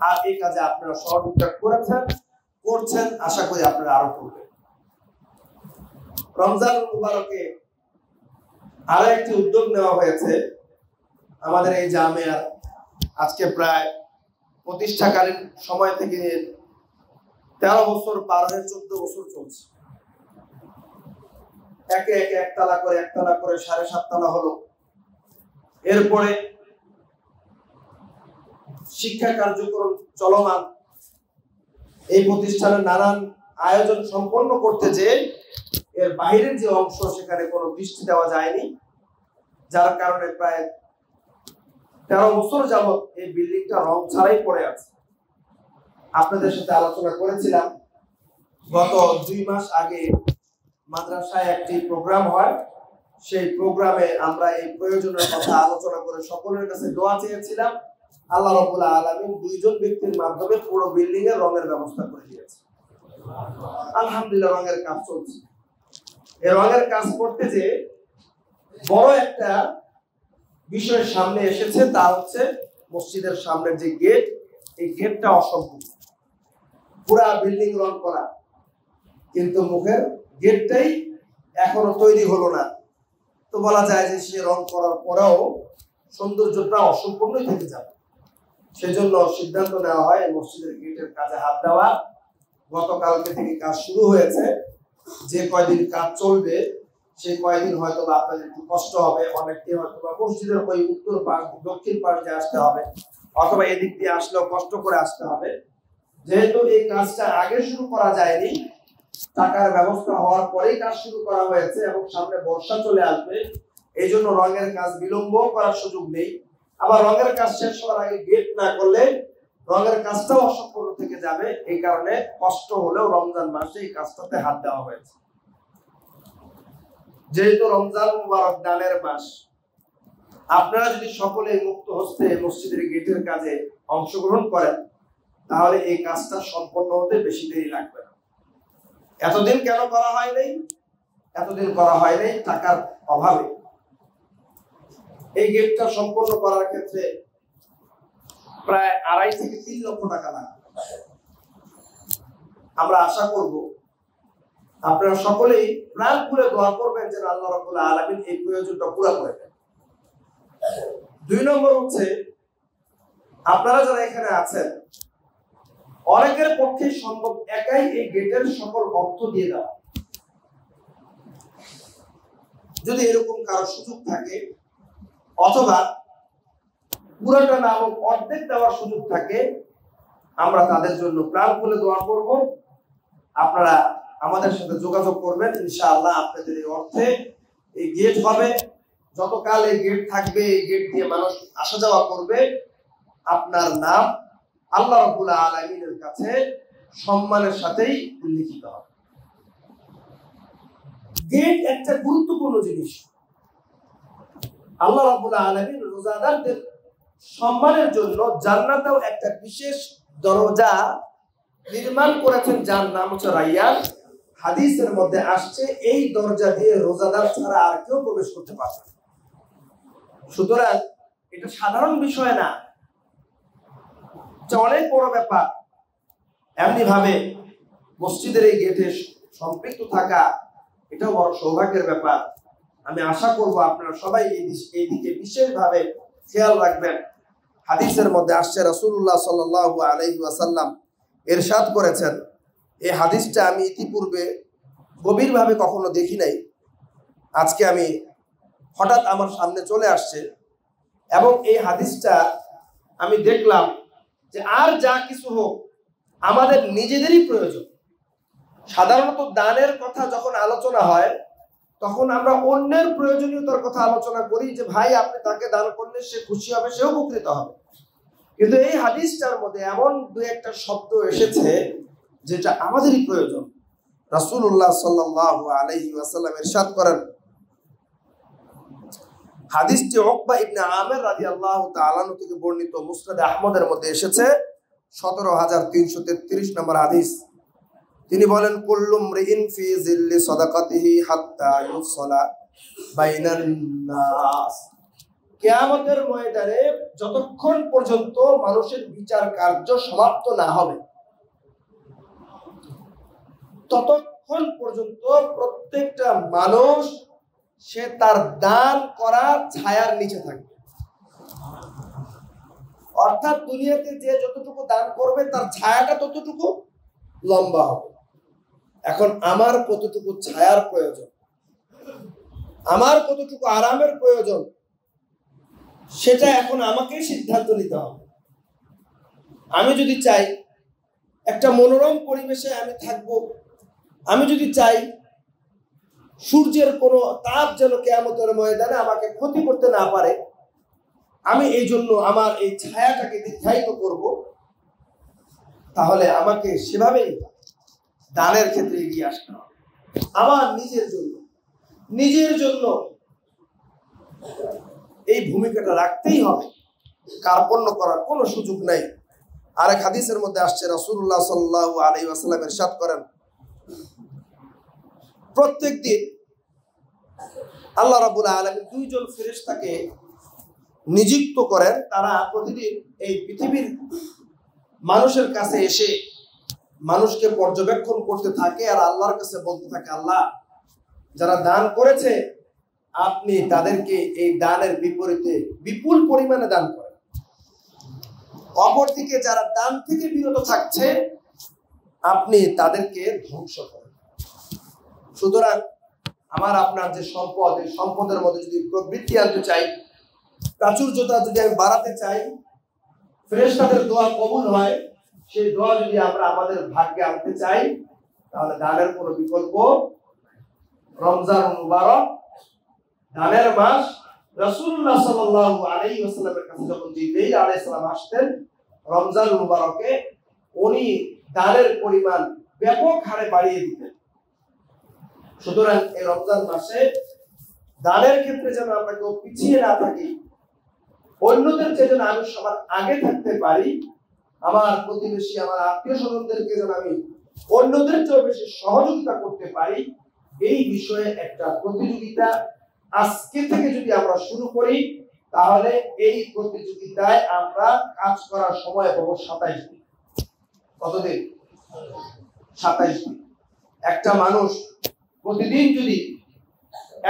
আর এই কাজে আপনারা সহযোগিতা করছেন, আশা করি আপনারা আরো করবেন। রমজান মুবারকে আরো একটি উদ্যোগ নেওয়া হয়েছে আমাদের এই জামিয়ার। আজকে প্রায় প্রতিষ্ঠাকালীন সময় থেকে 13 বছর পার হয়ে 14 বছর চলছে। একে একে একতলা করে 7.5 তলা হলো। এরপরে শিক্ষা কার্যক্রম চলমান। এই প্রতিষ্ঠানের নানান আয়োজন সম্পন্ন করতে যে এর বাইরের যে অংশ সেখানে কোনো দৃষ্টি দেওয়া যায়নি, যার কারণে প্রায় 13 বছর যাবৎ এই বিল্ডিংটা রং ছাড়াই পড়ে আছে। আপনাদের সাথে আলোচনা করেছিলাম গত 2 মাস আগে মাদ্রাসায় একটি প্রোগ্রাম হয়। সেই প্রোগ্রামে আমরা এই প্রয়োজনের কথা আলোচনা করে সকলের কাছে দোয়া চেয়েছিলাম। আল্লাহ রাব্বুল আলামিন 2 জন ব্যক্তির মাধ্যমে পুরো বিল্ডিং এর রঙের ব্যবস্থা করে দিয়েছে। আলহামদুলিল্লাহ, রঙের কাজ চলছে। এই রঙের কাজ করতে যে বড় একটা বিষয় সামনে এসেছে, তা হচ্ছে মসজিদের সামনের যে গেট, এই গেটটা অসম্পূর্ণ। পুরা বিল্ডিং রং করা, কিন্তু মুখের গেটটাই এখনো তৈরি হলো না। তো বলা যায় যে সে রং করার পরেও সৌন্দর্যটা অসম্পূর্ণই থেকে যাবে। সেজন্য সিদ্ধান্ত নেওয়া হয় মসজিদের গেটের কাজে হাত দেওয়া। গতকালকে থেকে কাজ শুরু হয়েছে। যে কয়দিন কাজ চলবে সেই কয়দিন হয়তো বা আপনাদের একটু কষ্ট হবে। অনেককে হয়তো বা মসজিদের ওই উত্তর পাশ দক্ষিণ পাশ দিয়ে আসতে হবে, অথবা এদিক দিয়ে আসলেও কষ্ট করে আসতে হবে। যেহেতু এই কাজটা আগে শুরু করা যায়নি, টাকার ব্যবস্থা হওয়ার পরেই কাজ শুরু করা হয়েছে এবং সামনে বর্ষা চলে আসবে, এই জন্য রঙের কাজ বিলম্ব করার সুযোগ নেই। আবার রঙের কাজ শেষ হওয়ার আগে গেট না করলে রঙের কাজটাও অসম্পূর্ণ থেকে যাবে। এই কারণে কষ্ট হলেও রমজান মাসে এই কাজটাতে হাত দেওয়া হয়েছে। যেহেতু রমজান মুবারক দানের মাস, আপনারা যদি সকলে মুক্ত হস্তে মসজিদের গেটের কাজে অংশগ্রহণ করেন, তাহলে এই কাজটা সম্পন্ন হতে বেশি দেরি লাগবে না। এতদিন কেন করা হয় নাই? এতদিন করা হয় নাই টাকার অভাবে। এই গেটটা সম্পন্ন করার ক্ষেত্রে প্রায় 2.5 থেকে 3 লক্ষ টাকা লাগবে। আমরা আশা করব আপনারা সকলেই প্রাণ খুলে দোয়া করবেন যেন আল্লাহ রাব্বুল আলামিন এই প্রয়োজনটা পুরো করে দেন। 2 নম্বর হচ্ছে, আপনারা যারা এখানে আছেন, অনেকের পক্ষে সম্ভব একাই এই গেটের সকল অর্থ দিয়ে দেওয়া। যদি এরকম কারো সুযোগ থাকে, অথবা পুরোটা না হোক অর্ধেক দেওয়ার সুযোগ থাকে, আমরা তাদের জন্য প্রাণ খুলে দোয়া করব। আপনারা আমাদের সাথে যোগাযোগ করবেন, ইনশাআল্লাহ আপনাদের এই অর্থে এই গেট হবে। যতকাল এই গেট থাকবে, এই গেট দিয়ে মানুষ আসা যাওয়া করবে, আপনার নাম আল্লাহ রাব্বুল আলামিনের কাছে সম্মানের সাথেই উল্লেখিত হবে। গেট একটা গুরুত্বপূর্ণ জিনিস। আল্লাহ রাব্বুল আলামিন রোজাদারদের সম্মানের জন্য জান্নাতেও একটা বিশেষ দরজা নির্মাণ করেছেন, যার নাম হচ্ছে রায়্যান। হাদিসের মধ্যে আসছে এই দরজা দিয়ে রোজাদার ছাড়া আর কেউ প্রবেশ করতে পারবে না। সুতরাং এটা সাধারণ বিষয় না, এটা অনেক বড় ব্যাপার। এমনি ভাবে মসজিদের এই গেটে সম্পৃক্ত থাকা, এটাও বড় সৌভাগ্যের ব্যাপার। আমি আশা করব আপনারা সবাই এই দিকে বিশেষভাবে খেয়াল রাখবেন। হাদিসের মধ্যে আসছে রাসূলুল্লাহ সাল্লাল্লাহু আলাইহি ওয়াসাল্লাম ইরশাদ করেছেন, এই হাদিসটা আমি ইতিপূর্বে গভীরভাবে কখনো দেখি নাই। আজকে আমি হঠাৎ আমার সামনে চলে আসছে এবং এই হাদিসটা আমি দেখলাম যে আর যা কিছু হোক আমাদের নিজেদেরই প্রয়োজন। সাধারণত দানের কথা যখন আলোচনা হয় তখন আমরা অন্যের প্রয়োজনীয়তার কথা আলোচনা করি, যে ভাই আপনি তাকে দান করলে সে খুশি হবে, সে উপকৃত হবে। কিন্তু এই হাদিসটার মধ্যে এমন 2-1টা শব্দ এসেছে যেটা আমাদেরই প্রয়োজন। রাসূলুল্লাহ সাল্লাল্লাহু আলাইহি ওয়াসাল্লাম ইরশাদ করেন, হাদিসটি উকবা ইবনে আমির রাদিয়াল্লাহু তাআলা আনহু থেকে বর্ণিত, মুসনাদ আহমদের মধ্যে এসেছে 17333 নম্বর হাদিস। তিনি বলেন, কুল্লু মরিইন ফি জিল্লি সাদাকাতিহি হাত্তা ইউসলা বাইনান নাস। কিয়ামতের ময়দানে যতক্ষণ পর্যন্ত মানুষের বিচার কার্য সমাপ্ত না হবে ততক্ষণ পর্যন্ত প্রত্যেকটা মানুষ সে তার দান করা ছায়ার নিচে থাকবে। অর্থাৎ দুনিয়াতে যে যতটুকু দান করবে তার ছায়াটা ততটুকু লম্বা হবে। এখন আমার কতটুকু ছায়ার প্রয়োজন, আমার কতটুকু আরামের প্রয়োজন, সেটা এখন আমাকেই সিদ্ধান্ত নিতে হবে। আমি যদি চাই একটা মনোরম পরিবেশে আমি থাকব, আমি যদি চাই সূর্যের কোনো তাপ যেন কিয়ামতের ময়দানে আমাকে ক্ষতি করতে না পারে, আমি এই জন্য আমার এই ছায়াটাকে দীর্ঘায়িত করব, তাহলে আমাকে সেভাবেই দানের ক্ষেত্রে এগিয়ে আসতে হবে। আমার নিজের জন্য এই ভূমিকাটা রাখতেই হবে, কার্পণ্য করার কোনো সুযোগ নাই। আরেক হাদিসের মধ্যে আসছে, রাসূলুল্লাহ সাল্লাল্লাহু আলাইহি ওয়াসাল্লাম ইরশাদ করেন, প্রত্যেক দিন আল্লাহ রাব্বুল আলামিন দুইজন ফেরেশতাকে নিযুক্ত করেন। তারা প্রতিদিন এই পৃথিবীর মানুষের কাছে এসে মানুষকে পর্যবেক্ষণ করতে থাকে আর আল্লাহর কাছে বলতে থাকে, আল্লাহ, যারা দান করেছে আপনি তাদেরকে এই দানের বিপরীতে বিপুল পরিমাণে দান করেন। অপরদিকে যারা দান থেকে বিরত থাকছে আপনি তাদেরকে ধ্বংস করেন। সুতরাং আমার আপনার যে সম্পদ, এই সম্পদের মধ্যে যদি প্রবৃত্তি আনতে চাই, প্রাচুর্যতা যদি আমি বাড়াতে চাই, ফেরেশতাদের দোয়া কবুল হয়, সেই দোয়া যদি আমরা আমাদের ভাগ্যে আনতে চাই, তাহলে দানের কোনো বিকল্প। রমজান মুবারক দানের মাস। রাসূলুল্লাহ সাল্লাল্লাহু আলাইহি ওয়াসাল্লামের কাছে যখন জিবরাইল আলাইহিস সালাম আসতেন রমজান মুবারকে, উনি দানের পরিমাণ ব্যাপক হারে বাড়িয়ে দিতেন। সুতরাং এই রমজান মাসে দানের ক্ষেত্রে যেন আমরা কেউ পিছিয়ে না থাকি, অন্যদের চেয়ে যেন আমি সবার আগে থাকতে পারি, আমার প্রতিবেশী, আমার আত্মীয় স্বজনদেরকে যেন আমি অন্যদের চেয়ে বেশি সহযোগিতা করতে পারি, এই বিষয়ে একটা প্রতিযোগিতা আজকে থেকে যদি আমরা শুরু করি, তাহলে এই প্রতিযোগিতায় আমরা কাজ করার সময় পাবো 27 দিন। কতদিন? 27 দিন। একটা মানুষ প্রতিদিন যদি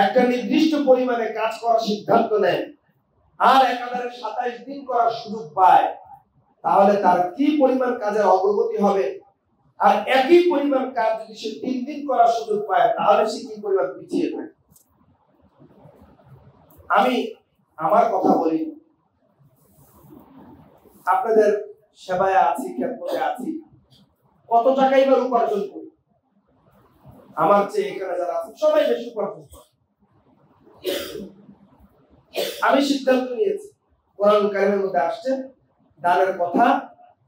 একটা নির্দিষ্ট পরিমাণে কাজ করার সিদ্ধান্ত নেয় আর একাধারে 27 দিন করার সুযোগ পায়, তাহলে তার কি পরিমাণ কাজের অগ্রগতি হবে। আর একই পরিমাণ কাজ যদি সে 3 দিন করার সুযোগ পায়, তাহলে সে কি পরিমাণ পিছিয়ে থাকে। আমি আমার কথা বলি, আপনাদের সেবায় আছি, খেদমতে আছি, কত টাকাই বা উপার্জন করি, আমার চেয়ে এখানে যারা আছে সবাই বেশি উপার্জন করে। আমি সিদ্ধান্ত নিয়েছি, কোরআন কারীমের মধ্যে আসছে দানের কথা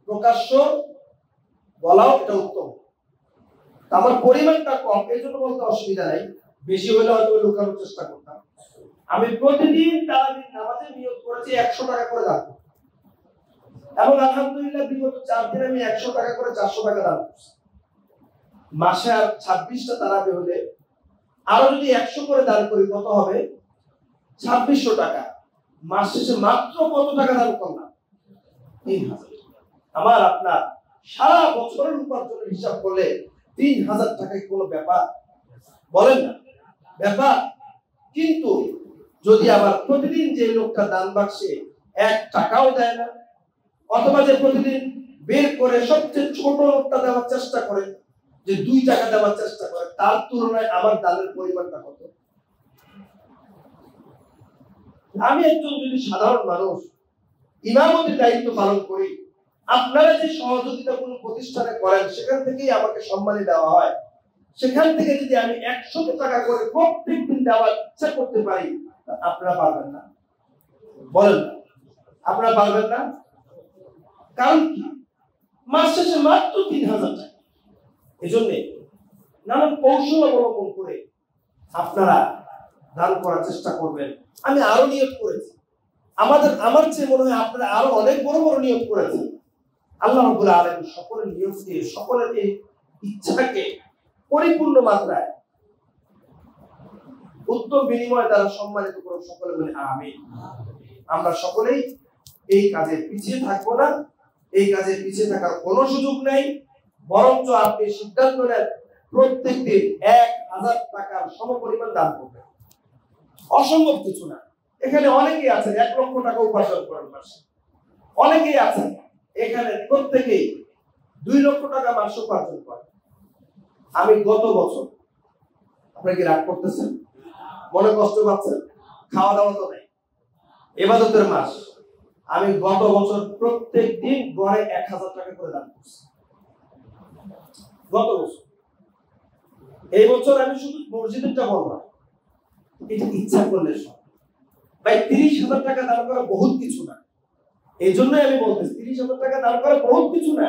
প্রকাশ্য বলাও এটা উত্তম। আমার পরিমাণটা কম, এই জন্য বলতে অসুবিধা নাই, বেশি হলে হয়তো লুকানোর চেষ্টা করতাম। আমি প্রতিদিন তারাবির নামাজে নিয়ত করেছি 100 টাকা করে দান, এবং আলহামদুলিল্লাহ বিগত 4 দিন আমি 100 টাকা করে 400 টাকা দান করছি। মাসে আর 26টা তারাবি হলে আরো যদি 100 করে দান করি কত হবে? 2600 টাকা। মাস শেষে মাত্র কত টাকা দান করলাম? 3000। আমার আপনার সারা বছরের উপার্জনের হিসাব করলে 3000 টাকায় কোনো ব্যাপার? বলেন না ব্যাপার। কিন্তু যদি আবার প্রতিদিন যে লোকটা দান বাক্সে 1 টাকাও দেয় না, অথবা যে প্রতিদিন বের করে সবচেয়ে ছোট নোটটা দেওয়ার চেষ্টা করে, যে 2 টাকা দেওয়ার চেষ্টা করে, তার তুলনায় আমার দানের পরিমাণটা কত? আমি একজন যদি সাধারণ মানুষ ইমামতির দায়িত্ব পালন করি, আপনারা যে সহযোগিতা কোন প্রতিষ্ঠানে করেন সেখান থেকেই আমাকে সম্মানী দেওয়া হয়, সেখান থেকে যদি আমি 100 টাকা করে প্রত্যেকদিন দেওয়ার ইচ্ছা করতে পারি, আপনারা পারবেন না? বলেন না, আপনারা পারবেন না? কারণ কি? মাস শেষে মাত্র 3000 টাকা। এজন্য নানান কৌশল অবলম্বন করে আপনারা দান করার চেষ্টা করবেন। আমি আরো নিয়ত করেছি, আমার চেয়ে মনে হয় আপনারা আরো অনেক বড় বড় নিয়ত করেছেন। আল্লাহ রাব্বুল আলামিন সকলের নিয়তকে, সকলের এই ইচ্ছাকে পরিপূর্ণ মাত্রায় উত্তম বিনিময়ে তারা সম্মানিত করুন। সকলে বলে আমিন। আমরা সকলেই এই কাজে পিছিয়ে থাকবো না, এই কাজে পিছিয়ে থাকার কোনো সুযোগ নেই, বরঞ্চ আপনি সিদ্ধান্ত নেন প্রত্যেক দিন 1000 টাকার সমপরিমাণ দান করবেন। অসম্ভব কিছু না। এখানে অনেকেই আছেন 1 লক্ষ টাকা উপার্জন করেন মাসে, অনেকেই আছেন এখানে প্রত্যেকেই 2 লক্ষ টাকা মাসে উপার্জন করেন। আমি গত বছর, আপনারা কি রাগ করতেছেন, মনে কষ্ট পাচ্ছেন? খাওয়া দাওয়া তো নাই, ইবাদতের মাস। আমি গত বছর প্রত্যেক দিন গড়ে 1000 টাকা করে দান করছি। গত বছর। এই বছর আমি শুধু মসজিদেরটা বললাম, এটা ইচ্ছা করলে সব। ভাই 30,000 টাকা দান করা বহুত কিছু না, এই জন্যই আমি বলতেছি 30,000 টাকা দান করা বহুত কিছু না,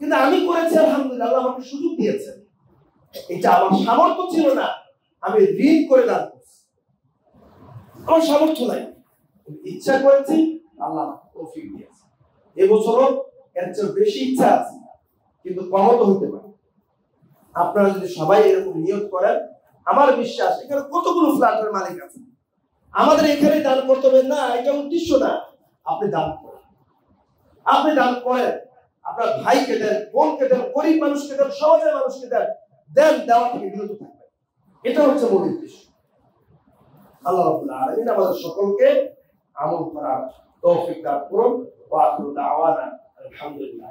কিন্তু আমি করেছি আলহামদুলিল্লাহ, আল্লাহ আমাকে সুযোগ দিয়েছেন। এটা আমার সামর্থ্য ছিল না, আমি ঋণ করে দান করছি। আমার সামর্থ্য নাই, ইচ্ছা করেছি, আল্লাহ তৌফিক দিয়েছে। এবছরও এর চেয়ে বেশি ইচ্ছা আছে, কিন্তু কমও তো হতে পারে। আপনারা যদি সবাই এরকম নিয়ত করেন, আমার বিশ্বাস এখানে কতগুলো ফ্ল্যাটের মালিক আছে, আমাদের এখানে দান করতে হবে না, এটা উদ্দেশ্য না। আপনি দান করেন, আপনি দান করেন, আপনার ভাইকে দেন, বোনকে দেন, গরিব মানুষকে দেন, সমাজের মানুষকে দেন, দেন, দেওয়া থেকে বিরত থাকবেন। এটা হচ্ছে মূল উদ্দেশ্য। আল্লাহ রাব্বুল আলামিন আমাদের সকলকে আমল করার তৌফিক দান করুন। ওয়া আখিরু দাওয়ানা আলহামদুলিল্লাহ।